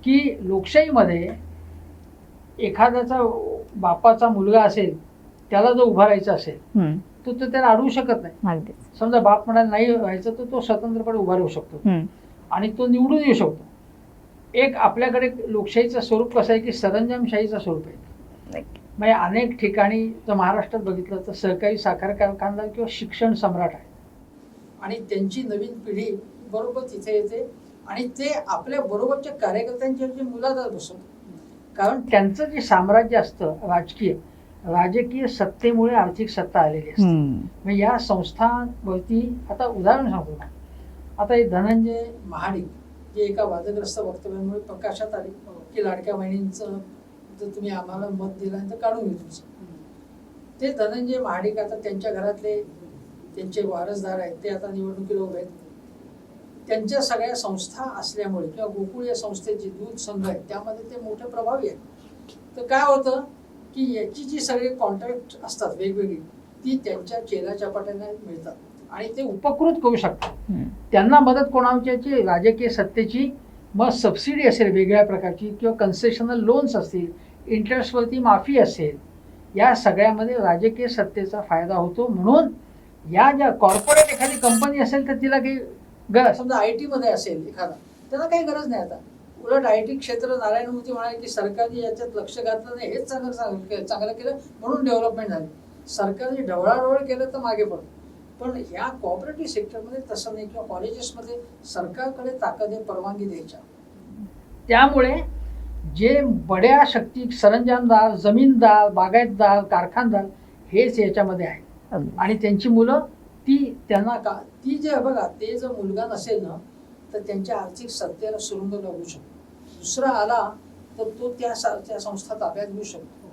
की लोकशाहीमध्ये एखाद्याचा बापाचा मुलगा असेल, त्याला जर उभा राहायचा असेल तर तो त्याला अडवू शकत नाही. समजा बाप म्हणाला नाही व्हायचं तर तो स्वतंत्रपणे उभा राहू शकतो आणि तो निवडून येऊ शकतो. एक आपल्याकडे लोकशाहीचं स्वरूप कसं आहे की सरंजामशाहीचं स्वरूप आहे. म्हणजे अनेक ठिकाणी जर महाराष्ट्रात बघितलं तर सहकारी साखर कारखानदार किंवा शिक्षण सम्राट आहे आणि त्यांची नवीन पिढी बरोबर तिथे येते आणि ते आपल्या बरोबरच्या कार्यकर्त्यांच्या जे मुलाखत बसवतात. कारण त्यांचं जे साम्राज्य असतं राजकीय सत्तेमुळे आर्थिक सत्ता आलेली असते. म्हणजे या संस्थांवरती, आता उदाहरण सांगतो ना, आता हे धनंजय महाडिक जे एका वादग्रस्त वक्तव्यामुळे प्रकाशात आले की लाडक्या बहिणींचं जर तुम्ही आम्हाला मत दिलं तर काढून घेऊ तुमचं, ते धनंजय महाडिक आता त्यांच्या घरातले त्यांचे वारसदार आहेत, ते आता निवडणुकीला उभे आहेत. त्यांच्या सगळ्या संस्था असल्यामुळे किंवा गोकुळ या संस्थेचे दूध संघ आहेत त्यामध्ये ते मोठे प्रभावी आहेत. तर काय होतं की याची जी सगळे कॉन्ट्रॅक्ट असतात वेगवेगळी, ती त्यांच्या चेला चपाट्यांना मिळतात आणि ते उपकृत करू शकतात. त्यांना मदत कोणाची, राजकीय सत्तेची, मग सबसिडी असेल वेगळ्या प्रकारची किंवा कन्सेशनल लोन्स असतील, इंटरेस्टवरती माफी असेल, या सगळ्यामध्ये राजकीय सत्तेचा फायदा होतो. म्हणून या ज्या कॉर्पोरेट एखादी कंपनी असेल तर तिला काही समजा IT मध्ये असेल एखादा, त्याला काही गरज नाही. आता उलट IT क्षेत्र, नारायण मूर्ती म्हणाले की सरकारने याच्यात लक्ष घातलं नाही, हेच चांगलं केलं म्हणून डेव्हलपमेंट झाली. सरकारने ढवळाढवळ केलं तर मागे पडतो. पण ह्या कॉपरेटिव्ह सेक्टरमध्ये तसं नाही, किंवा कॉलेजेसमध्ये सरकारकडे ताकद आहे परवानगी द्यायच्या. त्यामुळे जे बड्या शक्ती, सरंजामदार, जमीनदार, बागायतदार, कारखानदार हेच याच्यामध्ये आहेत आणि त्यांची मुलं ती जे बघा, ते जर मुलगा नसेल ना तर त्यांच्या आर्थिक सत्तेला सुरुंग लागू शकतो. दुसरा आला तर तो त्या संस्था ताब्यात घेऊ शकतो.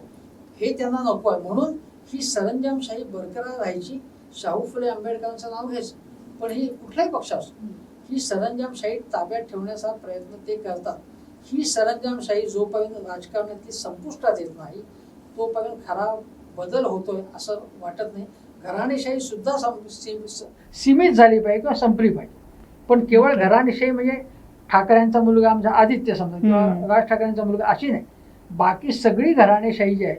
हे त्यांना नको आहे. म्हणून ही सरंजामशाही बरकरार राहायची. शाहू फुले आंबेडकरांचं नाव घ्यायचं, पण ही कुठलाही पक्ष असो, ही सरंजामशाही ताब्यात ठेवण्याचा प्रयत्न ते करतात. ही सरंजामशाही जोपर्यंत राजकारणातली संपुष्टात येत नाही तोपर्यंत खरा बदल होतोय असं वाटत नाही. घराणेशाही सुद्धा सीमित झाली पाहिजे किंवा संपली पाहिजे. पण केवळ घराणेशाही म्हणजे ठाकरेंचा मुलगा आमचा आदित्य समजा किंवा राज ठाकरेंचा मुलगा अशी नाही. बाकी सगळी घराणेशाही जी आहे,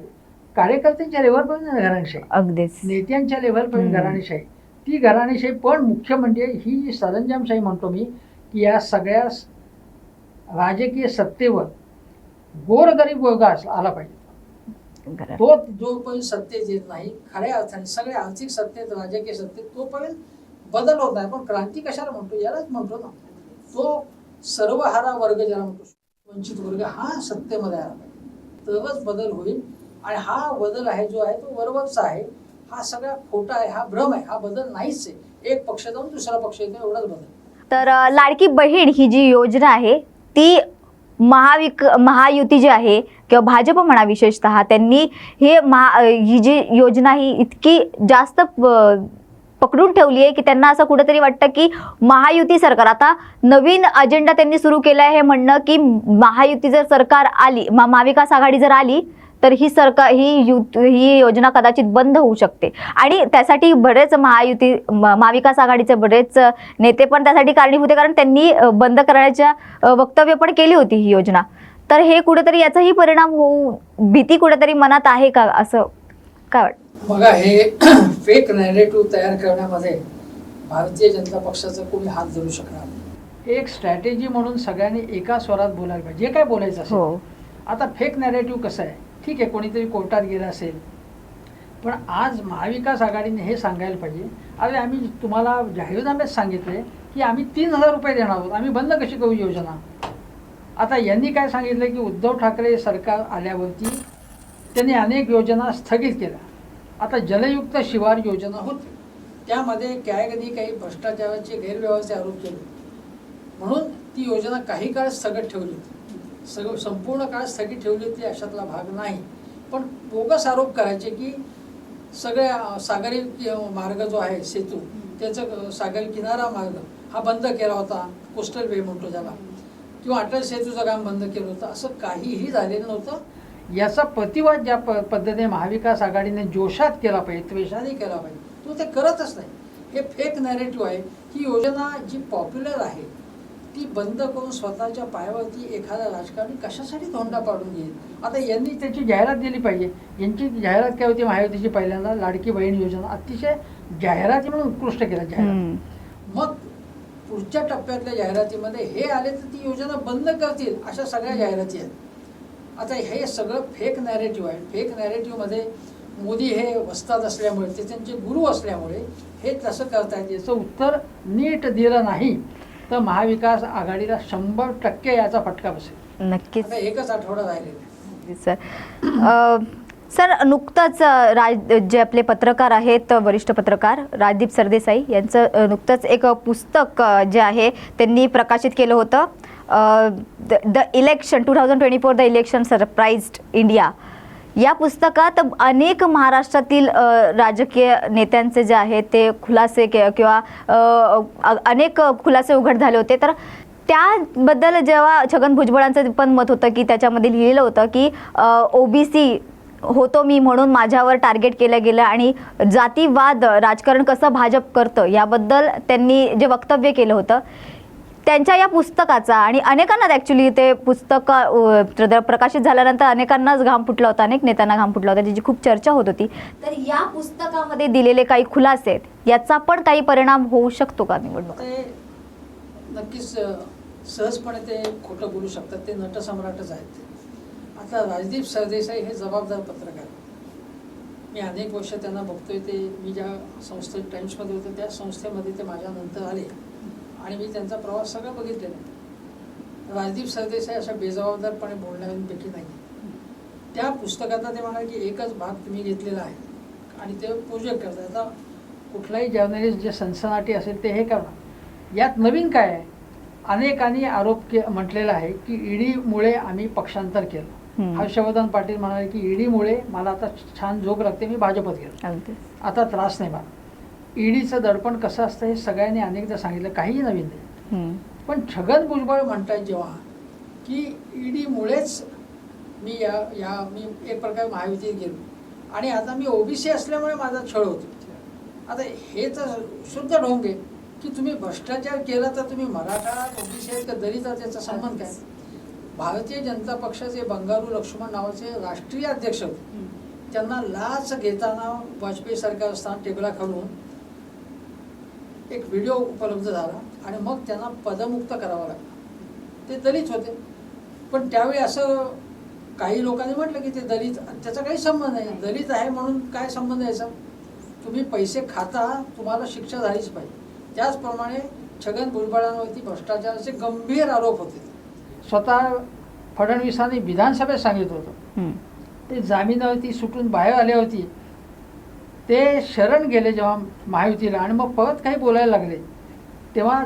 कार्यकर्त्यांच्या लेव्हलपर्यंत घराणेशाही, अगदीच नेत्यांच्या लेव्हलपर्यंत घराणेशाही, ती घराणेशाही. पण मुख्य म्हणजे ही जी सरंजामशाही म्हणतो मी, की या सगळ्या राजकीय सत्तेवर गोरगरीब वर्ग आला पाहिजे. तो जोपर्यंत सत्तेत येत नाही, खऱ्या अर्थाने सगळ्या आर्थिक सत्तेत, राजकीय सत्तेत, तोपर्यंत बदल होत नाही. पण क्रांती कशाला म्हणतो, यालाच म्हणतो ना, तो सर्वहारा वर्ग ज्याला म्हणतो, वंचित वर्ग, हा सत्तेमध्ये आला पाहिजे, तरच बदल होईल. आणि हा बदल आहे जो आहे तो वरवरचा आहे. हा सगळा खोटा आहे, हा भ्रम आहे, हा बदल नाहीच आहे. एक पक्ष जाऊन दुसरा पक्ष येतो, एवढाच बदल. तर लाडकी बहीण ही जी योजना आहे ती महायुती जी आहे किंवा भाजप म्हणा विशेषतः, त्यांनी ही जी योजना ही इतकी जास्त पकडून ठेवली आहे की त्यांना असं कुठेतरी वाटतं की महायुती सरकार, आता नवीन अजेंडा त्यांनी सुरू केला आहे हे म्हणणं की महायुती जर सरकार आली, महाविकास आघाडी जर आली तर ही सरकार ही योजना कदाचित बंद होऊ शकते. आणि त्यासाठी बरेच महाविकास आघाडीचे बरेच नेते पण त्यासाठी कारणीभूत आहे, कारण त्यांनी बंद करण्याच्या वक्तव्य पण केली होती ही योजना. तर हे कुठेतरी याचाही परिणाम होऊ, भीती कुठेतरी मनात आहे का, असं काय वाटतं? बघा, हे फेक नॅरेटिव्ह तयार करण्यामध्ये भारतीय जनता पक्षाचा कोणी हात धरू शकणार नाही. एक स्ट्रॅटेजी म्हणून सगळ्यांनी एका स्वरात बोलायला पाहिजे, जे काय बोलायचं असेल. आता फेक नॅरेटिव्ह कसं आहे, ठीक आहे, कोणीतरी कोर्टात गेलं असेल, पण आज महाविकास आघाडीने हे सांगायला पाहिजे, अरे आम्ही तुम्हाला जाहीरनाम्यात सांगितले की आम्ही 3,000 रुपये देणार आहोत, आम्ही बंद कशी करू योजना. आता यांनी काय सांगितलं की उद्धव ठाकरे सरकार आल्यावरती त्यांनी अनेक योजना स्थगित केल्या. आता जलयुक्त शिवार योजना होती, त्यामध्ये काही भ्रष्टाचाराचे गैरव्यवहाराचे आरोप केले, म्हणून ती योजना काही काळ स्थगित ठेवली होती. संपूर्ण काळ स्थगित ठेवली होती अशातला भाग नाही, पण बोगस आरोप करायचे की सगळ्या सागरी मार्ग जो आहे सेतू, त्याचं सागरी किनारा मार्ग हा बंद केला होता, कोस्टल वे म्हणतो ज्याला, किंवा अटल सेतूचं काम बंद केलं होतं. असं काहीही झालेलं नव्हतं. याचा प्रतिवाद ज्या पद्धतीने महाविकास आघाडीने जोशात केला पाहिजे, त्वेषाने केला पाहिजे, तो ते करतच नाही. हे फेक नॅरेटिव्ह आहे. ही योजना जी पॉप्युलर आहे ती बंद करून स्वतःच्या पायावरती एखादा राजकारणी कशासाठी तोंडा पाडून घेईल. आता यांनी त्याची जाहिरात दिली पाहिजे. यांची जाहिरात काय होती महायुतीची, पहिल्यांदा लाडकी बहीण योजना अतिशय जाहिराती म्हणून उत्कृष्ट केलं जाहिरात. मग पुढच्या टप्प्यातल्या जाहिरातीमध्ये हे आले तर ती योजना बंद करतील अशा सगळ्या जाहिराती आहेत. आता हे सगळं फेक नॅरेटिव्ह आहे. फेक नॅरेटिव्हमध्ये मोदी हे वस्ताद असल्यामुळे, ते त्यांचे गुरु असल्यामुळे हे तसं करतायत. याचं उत्तर नीट दिलं नाही तर महाविकास आघाडीला 100% याचा फटका बसेल. नक्कीच. आता एकच आठवडा राहिलेला सर. सर, नुकतंच जे आपले पत्रकार आहेत, वरिष्ठ पत्रकार राजदीप सरदेसाई यांचं नुकतंच एक पुस्तक जे आहे त्यांनी प्रकाशित केलं होतं, the election 2024 the election surprised India. या पुस्तकात अनेक महाराष्ट्रातील राजकीय नेत्यांचे जे आहेत ते खुलासे किंवा अनेक खुलासे उघड झाले होते. तर त्याबद्दल जेव्हा छगन भुजबळांचं पण मत होतं की त्याच्यामध्ये लिहिलेलं होतं की ओबीसी होतो मी म्हणून माझ्यावर टार्गेट केलं गेलं आणि जातीवाद राजकारण कसं भाजप करतं याबद्दल त्यांनी जे वक्तव्य केलं होतं, त्यांच्या या पुस्तकाचा आणि अनेकांना ॲक्च्युली ते पुस्तक प्रकाशित झाल्यानंतर अनेकांनाच घाम फुटला होता, अनेक नेत्यांना घाम फुटला होता, त्याची खूप चर्चा होत होती. तर या पुस्तकामध्ये दिलेले काही खुलासे आहेत, याचा पण काही परिणाम होऊ शकतो का निवडणूक? ते नक्कीच सहजपणे ते खोटं बोलू शकतात. ते नटसम्राटच आहेत. आता राजदीप सरदेसाई हे जबाबदार पत्रकार, मी अनेक वर्ष त्यांना बघतोय. ते मी ज्या संस्थेत टाइम्समध्ये होतो त्या संस्थेमध्ये ते माझ्यानंतर आले आणि मी त्यांचा प्रवास सगळं बघितलेला आहे. राजदीप सरदेसाई अशा बेजबाबदारपणे बोलणाऱ्यांपैकी नाही. त्या पुस्तकाचा ते म्हणाले की एकच भाग तुम्ही घेतलेला आहे आणि ते प्रोजेक्ट करतात. आता कुठलाही जर्नलिस्ट जे सनसनाटी असेल ते हे करणार. यात नवीन काय आहे, अनेकांनी आरोप म्हटलेला आहे की ईडीमुळे आम्ही पक्षांतर केलं. हर्षवर्धन पाटील म्हणाले की ईडीमुळे मला आता छान झोप लागते, मी भाजपत गेलो, आता त्रास नाही मला. ईडीचं दडपण कसं असतं हे सगळ्यांनी अनेकदा सांगितलं, काहीही नवीन नाही. पण छगन भुजबळ म्हणतात जेव्हा की ईडीमुळेच मी मी एक प्रकारे महायुतीत गेलो आणि आता मी ओबीसी असल्यामुळे माझा छळ होतो. आता हे तर शुद्ध ढोंग आहे की तुम्ही भ्रष्टाचार केला तर तुम्ही मराठा ओबीसी आहेत का दलित, त्याचा संबंध काय? भारतीय जनता पक्षाचे बंगारू लक्ष्मण नावाचे राष्ट्रीय अध्यक्ष होते. त्यांना लाच घेताना वाजपेयी सरकार असताना टेबलाखालून एक व्हिडिओ उपलब्ध झाला आणि मग त्यांना पदमुक्त करावं लागलं. ते दलित होते, पण त्यावेळी असं काही लोकांनी म्हटलं की ते दलित, त्याचा काही संबंध नाही. दलित आहे म्हणून काय संबंध याचा? तुम्ही पैसे खाता, तुम्हाला शिक्षा झालीच पाहिजे. त्याचप्रमाणे छगन भुजबळांवरती भ्रष्टाचाराचे गंभीर आरोप होते. स्वतः फडणवीसांनी विधानसभेत सांगितलं होतं. ते जामिनावरती सुटून बाहेर आले होती, ते शरण गेले जेव्हा महायुतीला आणि मग परत काही बोलायला लागले तेव्हा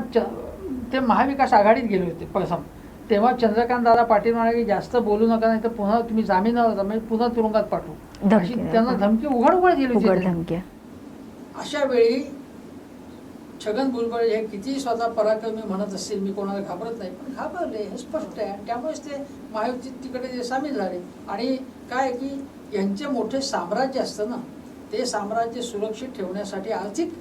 ते महाविकास आघाडीत गेले होते प्रथम. तेव्हा चंद्रकांत दादा पाटील म्हणाले की जास्त बोलू नका, नाही तर पुन्हा तुम्ही जामिनावर म्हणजे पुन्हा तुरुंगात पाठवू, अशी त्यांना धमकी उघड दिली होती. अशा वेळी छगन भुजबळ हे कितीही स्वतः पराक्रमी म्हणत असतील, मी कोणाला घाबरत नाही, पण घाबरले हे स्पष्ट आहे. त्यामुळेच ते महायुतीत तिकडे सामील झाले. आणि काय की यांचे मोठे साम्राज्य असतं ना, ते साम्राज्य सुरक्षित ठेवण्यासाठी आर्थिक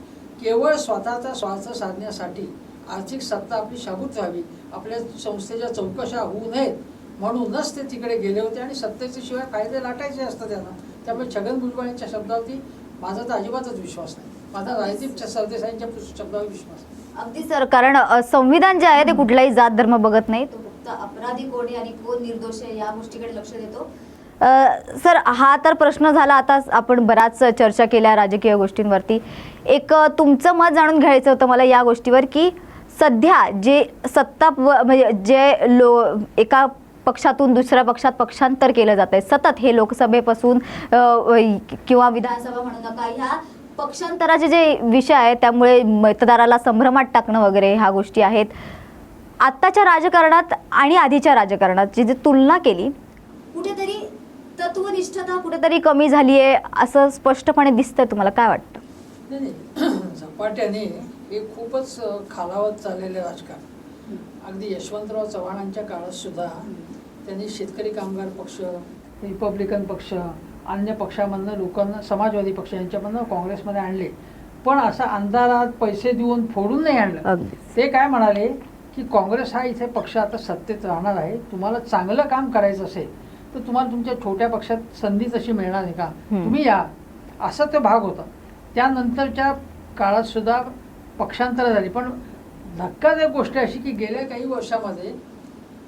केवळ स्वतःचा स्वार्थ साधण्यासाठी आर्थिक सत्ता आपली शाबूत व्हावी, आपल्या संस्थेच्या चौकशा होऊ नयेत म्हणूनच ते तिकडे गेले होते. आणि सत्तेच्या शिवाय कायदे लाटायचे असतात त्यांना. त्यामुळे छगन भुजबळ यांच्या शब्दावरती माझा तर अजिबातच विश्वास नाही. माझा राजदीप सरदेसाईंच्या शब्दावर विश्वास आहे. अगदी सर, कारण संविधान जे आहे ते कुठलाही जात धर्म बघत नाही, तो फक्त अपराधी कोण आहे आणि कोण निर्दोष आहे या गोष्टीकडे लक्ष देतो. सर, हा तर प्रश्न झाला. आता आपण बराच चर्चा केल्या राजकीय गोष्टींवरती. एक तुमचं मत जाणून घ्यायचं होतं मला या गोष्टीवर, की सध्या जे सत्ता म्हणजे जे एका पक्षातून दुसऱ्या पक्षात पक्षांतर केलं जात आहे सतत, हे लोकसभेपासून किंवा विधानसभा म्हणू नका, ह्या पक्षांतराचे जे विषय आहेत त्यामुळे मतदाराला संभ्रमात टाकणं वगैरे ह्या गोष्टी आहेत. आत्ताच्या राजकारणात आणि आधीच्या राजकारणात जी तुलना केली, कुठेतरी तत्वनिष्ठता कुठेतरी कमी झाली आहे असं स्पष्टपणे दिसतंय. तुम्हाला काय वाटतं? नाही, झपाट्याने हे खूपच खालावत चाललेलं राजकारण. अगदी यशवंतराव चव्हाणांच्या काळात सुद्धा त्यांनी शेतकरी कामगार पक्ष, रिपब्लिकन पक्ष, अन्य पक्षामधनं लोकांना, समाजवादी पक्ष यांच्यामधनं काँग्रेसमध्ये आणले, पण असा अंधारात पैसे देऊन फोडून नाही आणलं. ते काय म्हणाले की काँग्रेस हा इथे पक्ष आता सत्तेत राहणार आहे, तुम्हाला चांगलं काम करायचं असेल तर तुम्हाला तुमच्या छोट्या पक्षात संधी तशी मिळणार आहे का, तुम्ही या, असा तो भाग होता. त्यानंतरच्या काळात सुद्धा पक्षांतर झाली. पण धक्कादायक गोष्ट अशी की गेल्या काही वर्षामध्ये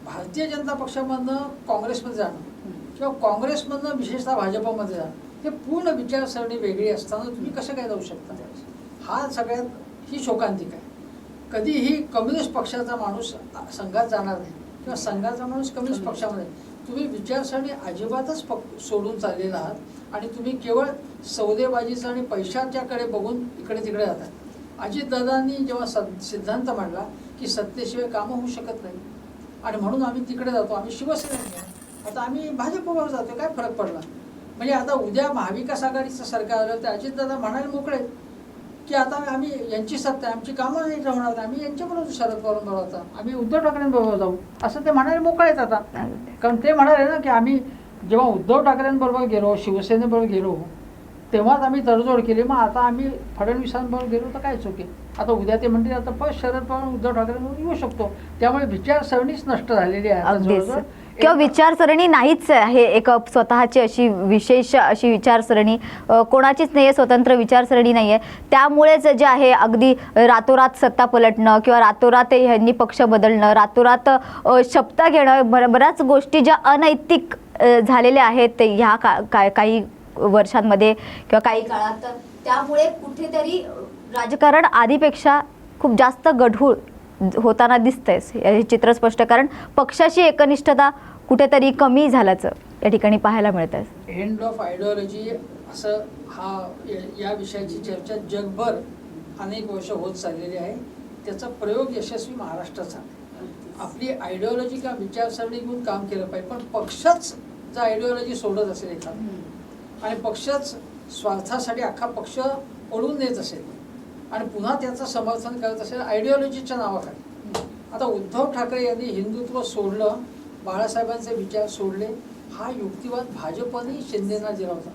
भारतीय जनता पक्षामधनं काँग्रेसमध्ये जाणं किंवा काँग्रेसमधनं विशेषतः भाजपमध्ये जाणं, हे पूर्ण विचारसरणी वेगळी असताना तुम्ही कसं काय जाऊ शकता? हा सगळ्यात ही शोकांतिक आहे. कधीही कम्युनिस्ट पक्षाचा माणूस संघात जाणार नाही किंवा संघाचा माणूस कम्युनिस्ट पक्षामध्ये. तुम्ही विचारसरणी अजिबातच सोडून चाललेला आहात आणि तुम्ही केवळ सौदेबाजीचं आणि पैशाच्याकडे बघून इकडे तिकडे जातात. अजितदादांनी जेव्हा सिद्धांत मांडला की सत्तेशिवाय कामं होऊ शकत नाही आणि म्हणून आम्ही तिकडे जातो, आम्ही शिवसेनेत, आता आम्ही भाजपवर जातो, काय फरक पडला? म्हणजे आता उद्या महाविकास आघाडीचं सरकार आलं तर अजितदादा म्हणायला मोकळे की आता आम्ही यांची सत्ता आहे, आमची कामं नाही ठेवणार, आम्ही यांच्याबरोबर शरद पवारांबरोबर होता, आम्ही उद्धव ठाकरेंबरोबर जाऊ, असं ते म्हणायला मोकळेच आता. कारण ते म्हणाले ना की आम्ही जेव्हा उद्धव ठाकरेंबरोबर गेलो, शिवसेनेबरोबर गेलो, तेव्हाच आम्ही तडजोड केली, मग आता आम्ही फडणवीसांबरोबर गेलो तर काय चुकी? आता उद्या ते म्हणतील आता पण शरद पवार उद्धव ठाकरेंबरोबर येऊ शकतो. त्यामुळे विचारसरणीच नष्ट झालेली आहे किंवा विचारसरणी नाहीच आहे. एक स्वतःची अशी विशेष अशी विचारसरणी कोणाचीच नाही आहे, स्वतंत्र विचारसरणी नाही आहे. त्यामुळेच जे आहे अगदी रातोरात सत्ता पलटणं किंवा रातोरात ह्यांनी पक्ष बदलणं, रातोरात शपथ घेणं, बऱ्याच गोष्टी ज्या अनैतिक झालेल्या आहेत ह्या काही वर्षांमध्ये किंवा काही काळात, त्यामुळे कुठेतरी राजकारण आधीपेक्षा खूप जास्त गढूळ होताना दिसतंय. हे चित्र स्पष्ट, कारण पक्षाची एकनिष्ठता कुठेतरी कमी झाल्याचं या ठिकाणी पाहायला मिळत आहे. एंड ऑफ आयडिओलॉजी असं या विषयाची चर्चा जगभर अनेक वर्ष होत चाललेली आहे. त्याचा प्रयोग यशस्वी महाराष्ट्राचा. आपली आयडिओलॉजी किंवा विचारसरणी घेऊन काम केलं पाहिजे, पण पक्षच जर आयडिओलॉजी सोडत असेल एखादा आणि पक्षच स्वार्थासाठी अख्खा पक्ष पळून देत असेल आणि पुन्हा त्याचं समर्थन करत असेल आयडिओलॉजीच्या नावाखाली. आता उद्धव ठाकरे यांनी हिंदुत्व सोडलं, बाळासाहेबांचे विचार सोडले, हा युक्तिवाद भाजपने शिंदेना दिला होता.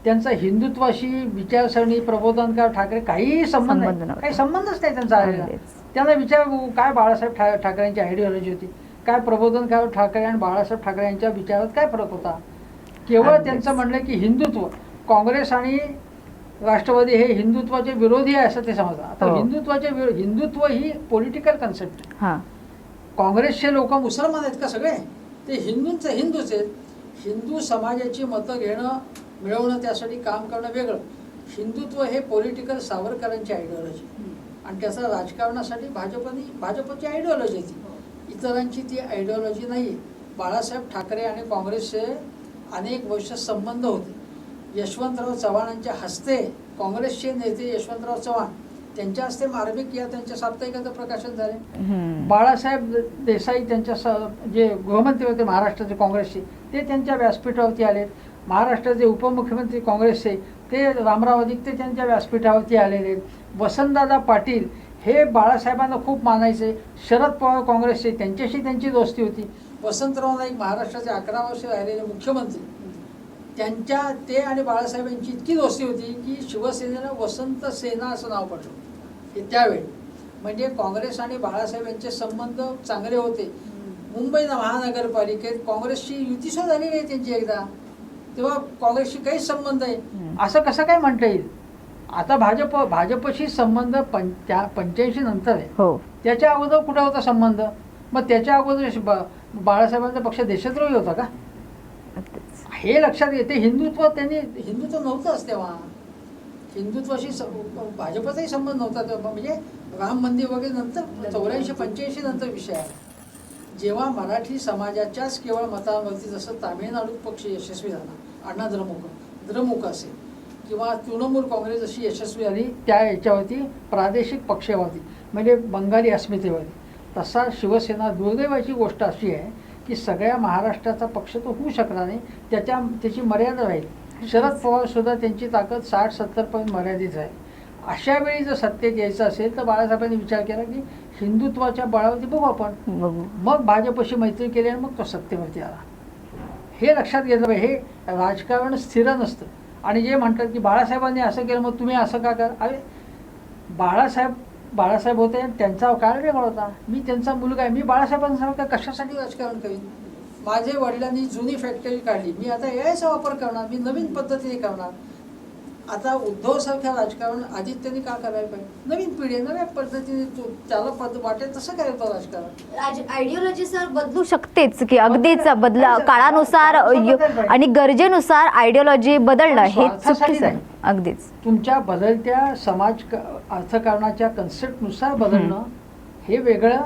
त्यांचा हिंदुत्वाशी विचारसरणी प्रबोधनकार ठाकरे काही संबंध नाही, काही संबंधच नाही त्यांचा आलेला. त्यांना विचार काय बाळासाहेब ठाकरेंची आयडिओलॉजी होती, काय प्रबोधनकार ठाकरे आणि बाळासाहेब ठाकरे यांच्या विचारात काय फरक होता? केवळ त्यांचं म्हणलं की हिंदुत्व, काँग्रेस आणि राष्ट्रवादी हे हिंदुत्वाचे विरोधी आहे असं ते समजतात. आता हिंदुत्व ही पॉलिटिकल कन्सेप्ट. काँग्रेसचे लोक मुसलमान आहेत का सगळे? ते हिंदूच आहेत. हिंदू समाजाची मतं घेणं, मिळवणं, त्यासाठी काम करणं वेगळं. हिंदुत्व हे पॉलिटिकल सावरकरांची आयडिओलॉजी आणि त्याचा राजकारणासाठी भाजपची आयडिओलॉजी ती, इतरांची ती आयडिओलॉजी नाही. बाळासाहेब ठाकरे आणि काँग्रेसचे अनेक वर्ष संबंध होते. यशवंतराव चव्हाणांच्या हस्ते, काँग्रेसचे नेते यशवंतराव चव्हाण त्यांच्या हस्ते मार्मिक या त्यांच्या साप्ताहिकाचं प्रकाशन झाले. बाळासाहेब देसाई त्यांच्या जे गृहमंत्री होते महाराष्ट्राचे काँग्रेसचे, ते त्यांच्या व्यासपीठावरती आले. महाराष्ट्राचे उपमुख्यमंत्री काँग्रेसचे ते रामराव आदित्य त्यांच्या व्यासपीठावरती आलेले. वसंतदादा पाटील हे बाळासाहेबांना खूप मानायचे. शरद पवार काँग्रेसचे, त्यांच्याशी त्यांची दोस्ती होती. वसंतराव नाईक महाराष्ट्राचे 11 वर्ष राहिलेले मुख्यमंत्री, ते आणि बाळासाहेबांची इतकी दोस्ती होती की शिवसेनेला वसंत सेना असं नाव पडलं हे त्यावेळी. म्हणजे काँग्रेस आणि बाळासाहेब यांचे संबंध चांगले होते. मुंबई महानगरपालिकेत काँग्रेसची युती सुद्धा झालेली आहे त्यांची एकदा, तेव्हा काँग्रेसशी काहीच संबंध आहे असं कसं काय म्हणता येईल. आता भाजपशी संबंध 85 नंतर आहे. हो. त्याच्या अगोदर कुठे होता संबंध? मग त्याच्या अगोदर बाळासाहेबांचा पक्ष देशद्रोही होता का? हे लक्षात येते. हिंदुत्व नव्हतंच तेव्हा. हिंदुत्वाशी भाजपचाही संबंध नव्हता तेव्हा. म्हणजे राम मंदिर वगैरे नंतर 84-85 नंतर विषय आहे. जेव्हा मराठी समाजाच्याच केवळ मतांवरती, जसं तामिळनाडूत पक्ष यशस्वी झाला, अण्णा द्रमुक असेल, किंवा तृणमूल काँग्रेस अशी यशस्वी झाली त्या याच्यावरती प्रादेशिक पक्षावरती, म्हणजे बंगाली अस्मितेवरती, तसा शिवसेना दुर्दैवाची गोष्ट अशी आहे की सगळ्या महाराष्ट्राचा पक्ष तो होऊ शकला नाही. त्याची मर्यादा राहील. शरद पवार सुद्धा त्यांची ताकद 60-70 पर्यंत मर्यादित आहे. अशा वेळी जर सत्तेत यायचं असेल तर बाळासाहेबांनी विचार केला की हिंदुत्वाच्या बळावरती बघू आपण. मग भाजपशी मैत्री केली आणि मग तो सत्तेवरती आला. हे लक्षात घेतलं पाहिजे. हे राजकारण स्थिर नसतं. आणि जे म्हणतात की बाळासाहेबांनी असं केलं मग तुम्ही असं का करा, अरे बाळासाहेब होते, त्यांचा काळ वेगळा होता. मी त्यांचा मुलगा आहे. मी बाळासाहेबांसारखं कशासाठी राजकारण करीन? माझे वडिलांनी जुनी फॅक्टरी काढली, मी आता याचा वापर करणार, मी नवीन पद्धतीने करणार. आता उद्धवसारख्या राजकारण आदित्यने का करायला पाहिजे? नवीन पिढी नव्या पद्धतीने त्याला वाटेल तसं करायचं राजकारण. आयडिओलॉजी सर बदलू शकतेच की अगदीच काळानुसार आणि गरजेनुसार आयडिओलॉजी बदलणं हे चुकीचं आहे. अगदीच तुमच्या बदलत्या अर्थकारणाच्या कन्सेप्टनुसार बदलणं हे वेगळं,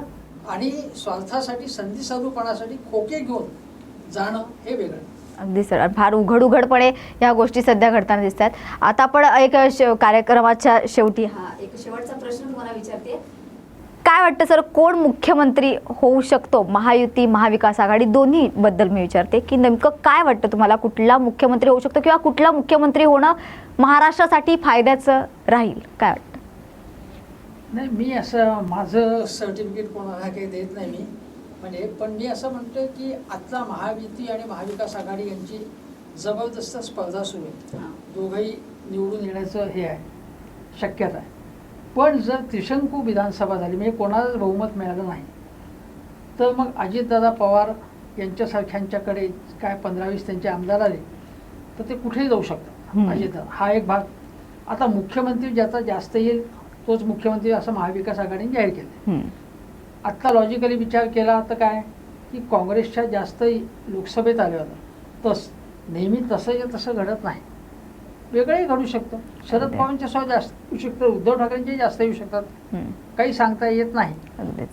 आणि स्वार्थासाठी, संधी साधूपणासाठी खोके घेऊन जाणं हे वेगळं. अगदी सर, फार उघडपणे ह्या गोष्टी सध्या घडताना दिसतात. आता आपण एक कार्यक्रमाच्या शेवटी एक शेवटचा प्रश्न तुम्हाला विचारते. काय वाटतं सर, कोण मुख्यमंत्री होऊ शकतो? महायुती, महाविकास आघाडी दोन्ही बद्दल मी विचारते की नेमकं काय वाटतं तुम्हाला, कुठला मुख्यमंत्री होऊ शकतो किंवा कुठला मुख्यमंत्री होणं महाराष्ट्रासाठी फायद्याचं राहील? काय वाटतं? नाही, मी असं माझं सर्टिफिकेट कोणाला काही देत नाही मी, म्हणजे पण मी असं म्हणतो की आत्ता महायुती आणि महाविकास आघाडी यांची जबरदस्त स्पर्धा सुरू आहे. दोघंही निवडून येण्याचं हे आहे, शक्यता आहे. पण जर त्रिशंकू विधानसभा झाली, म्हणजे कोणालाच बहुमत मिळालं नाही, तर मग अजितदादा पवार यांच्यासारख्यांच्याकडे काय 15-20 त्यांचे आमदार आले तर ते कुठेही जाऊ शकतात. अजितदादा हा एक भाग. आता मुख्यमंत्री ज्याचा जास्त येईल तोच मुख्यमंत्री असं महाविकास आघाडीने जाहीर केलं. आत्ता लॉजिकली विचार केला तर काय की काँग्रेसच्या जास्त लोकसभेत आले होतं, नेहमी तसं घडत नाही. वेगळंही घडू शकतं. शरद पवारांच्या स्वतः जास्त येऊ शकतं, उद्धव ठाकरेंचे जास्त येऊ शकतात, काही सांगता येत नाही.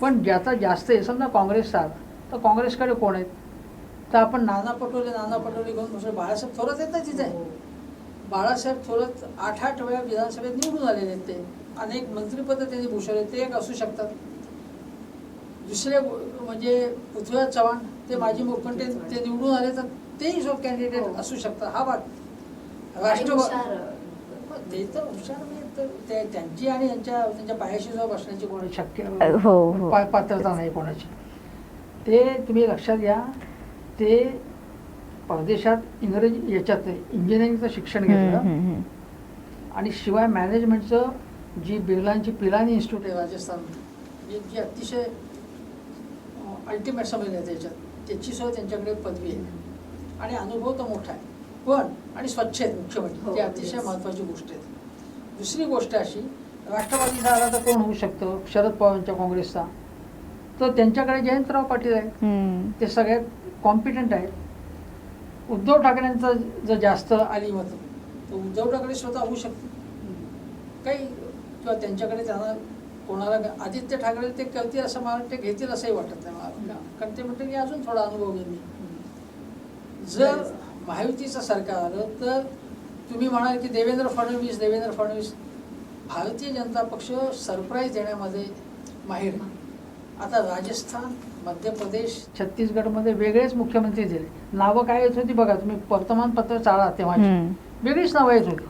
पण ज्याचा जास्त आहे, समजा काँग्रेसचा आला तर काँग्रेसकडे कोण आहेत? तर आपण नाना पटोले घेऊन बसलो. बाळासाहेब थोरात येत नाही तिथे. बाळासाहेब थोरात 8 वेळा विधानसभेत निवडून आलेले आहेत. ते अनेक मंत्रिपद त्यांनी भूषवले, ते एक असू शकतात. दुसरे म्हणजे पृथ्वीराज चव्हाण, ते माजी मुख्यमंत्री, ते निवडून आले तर तेही जो कॅन्डिडेट असू शकतात. हा भाग राष्ट्रवादी तर हुशार, त्यांची आणि त्यांच्या पायाशी जो बसण्याची कोणाची शक्य पात्रता नाही कोणाची. ते तुम्ही लक्षात घ्या. ते परदेशात इंग्रजी याच्यात इंजिनिअरिंगचं शिक्षण घेतलं, आणि शिवाय मॅनेजमेंटचं जी बिर्लांची पिलानी इन्स्टिट्यूट आहे राजस्थानमध्ये, जी अतिशय अल्टिमेट समजली त्याच्यात, त्याची सुद्धा त्यांच्याकडे पदवी आहे आणि अनुभव तर मोठा आहे. पण आणि स्वच्छ आहेत मुख्यमंत्री, ती अतिशय महत्त्वाची गोष्ट आहे. दुसरी गोष्ट अशी, राष्ट्रवादीचा आला तर कोण होऊ शकतं? शरद पवारांच्या काँग्रेसचा, तर त्यांच्याकडे जयंतराव पाटील आहेत, ते सगळ्यात कॉम्पिटंट आहेत. उद्धव ठाकरेंचं जर जास्त आली मतं तर उद्धव ठाकरे स्वतः होऊ शकते काही, किंवा त्यांच्याकडे त्यांना कोणाला आदित्य ठाकरे ते करतील असं मला ते घेतील असंही वाटत नाही मला, कारण ते म्हणते की अजून थोडा अनुभव घेईन मी. जर महायुतीचं सरकार आलं तर तुम्ही म्हणाल की देवेंद्र फडणवीस, भारतीय जनता पक्ष सरप्राईज देण्यामध्ये माहीर. आता राजस्थान, मध्य प्रदेश, छत्तीसगडमध्ये वेगळेच मुख्यमंत्री दिले. नावं काय येत होती बघा, तुम्ही वर्तमानपत्र चाळा तेव्हा वेगळीच नावं येत होती.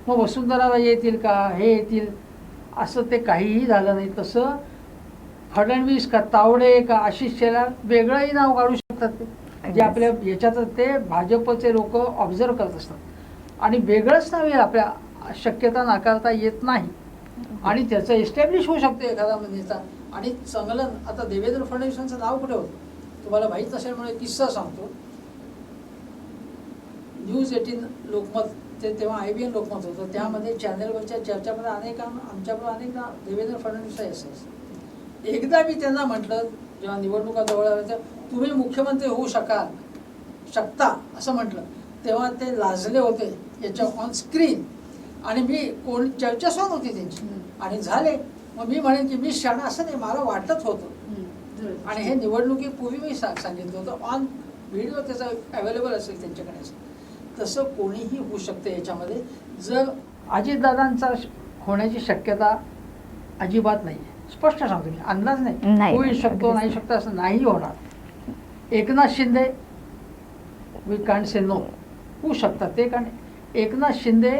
मग वसुंधराला येतील का, हे येतील, असं ते काहीही झालं नाही. तसं फडणवीस का तावडे का आशिष शेलार वेगळंही नाव काढू शकतात ते, जे आपल्या याच्यात ते भाजपचे लोक ऑब्झर्व करत असतात आणि वेगळंच नाव आहे, आपल्या शक्यता नाकारता येत नाही आणि त्याचं एस्टॅब्लिश होऊ शकतो एखादा नेता. आणि चांगलं आता देवेंद्र फडणवीसांचं नाव कुठे होतं तुम्हाला माहीत नसेल म्हणून किस्सा सांगतो. न्यूज 18 लोकमत ते तेव्हा IBN लोकमत होतं, त्यामध्ये चॅनलवरच्या चर्चामध्ये आमच्याबरोबर अनेक देवेंद्र फडणवीस असायचे. एकदा मी त्यांना म्हटलं जेव्हा निवडणुका जवळ आल्या तर तुम्ही मुख्यमंत्री होऊ शकता असं म्हटलं, तेव्हा ते लाजले होते याच्या ऑन स्क्रीन आणि मी कोण चर्चा सुरू होती त्यांची आणि झाले. मग मी म्हणेन की मी शाणा असं नाही, मला वाटत होतं आणि हे निवडणुकीपूर्वी मी सांगितलं होतं. ऑन व्हिडिओ त्याचा अवेलेबल असेल त्यांच्याकडे. तसं कोणीही होऊ शकतं याच्यामध्ये. जर अजितदादांचा होण्याची शक्यता अजिबात नाही, स्पष्ट सांगतो मी, अंदाज नाही, होऊ शकतो नाही शकतो असं नाही होणार. Eknath Shinde we can't say no, होऊ शकतात ते, कारण एकनाथ शिंदे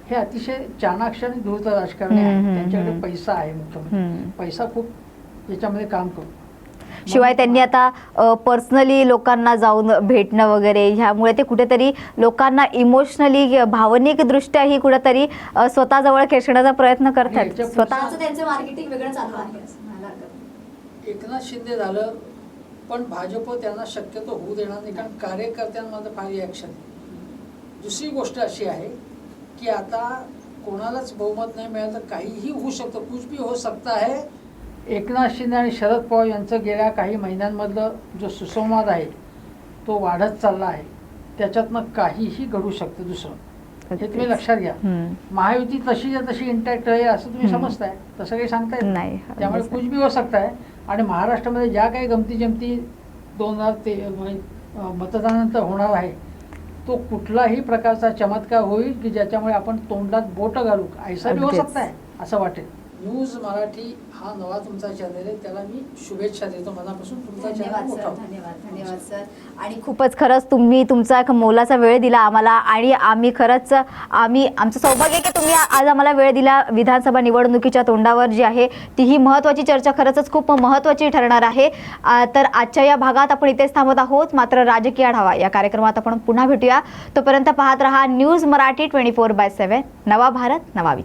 हे अतिशय चाणाक्ष आणि धूर्त राजकारणी आहे. त्यांच्याकडे पैसा आहे, मुख्यमंत्री पैसा खूप याच्यामध्ये काम करतो. शिवाय त्यांनी आता पर्सनली लोकांना जाऊन भेटणं वगैरे ह्यामुळे ते कुठेतरी लोकांना इमोशनली भावनिक दृष्ट्याही कुठेतरी स्वतःजवळ खेचण्याचा प्रयत्न करतात. स्वतःचं त्यांचं मार्केटिंग वेगळं चालू आहे असं म्हणायला हरकत. एकनाथ शिंदे झालं पण भाजप त्यांना शक्यतो होऊ देणार नाही, कारण कार्यकर्त्यांमध्ये फार रिॲक्शन. दुसरी गोष्ट अशी आहे की आता कोणालाच बहुमत नाही मिळालं तर काहीही होऊ शकतं, कुछ भी हो सकता है. एकनाथ शिंदे आणि शरद पवार यांचं गेल्या काही महिन्यांमधलं जो सुसंवाद आहे तो वाढत चालला आहे, त्याच्यातनं काहीही घडू शकतं दुसरं, हे तुम्ही लक्षात घ्या. महायुती तशीच्या तशी इंटॅक्ट आहे असं तुम्ही समजताय, तसं काही सांगता येत नाही. त्यामुळे कुछ भी हो सकता है. आणि महाराष्ट्रामध्ये ज्या काही गमती जमती 2023 मतदानानंतर होणार आहे तो कुठलाही प्रकारचा चमत्कार होईल की ज्याच्यामुळे आपण तोंडात बोट घालू, ऐसा भी हो सकता है असं वाटेल. न्यूज मराठी हा नवा तुमचा चॅनल आहे, त्याला मी शुभेच्छा देतो मनापासून. तुमचा चॅनल मोठा हो. धन्यवाद सर. आणि खूपच खरंच तुम्ही तुमचा एक मोलाचा वेळ दिला आम्हाला आणि आम्ही खरंच आमचं सौभाग्य की तुम्ही आज आम्हाला वेळ दिला. विधानसभा निवडणुकीच्या तोंडावर जी आहे ती ही महत्त्वाची चर्चा खरंच खूप महत्त्वाची ठरणार आहे. तर आजच्या या भागात आपण इथेच थांबत आहोत. मात्र राजकीय आढावा या कार्यक्रमात आपण पुन्हा भेटूया. तोपर्यंत पाहत रहा न्यूज मराठी 24/7. नवा भारत नवा विचार.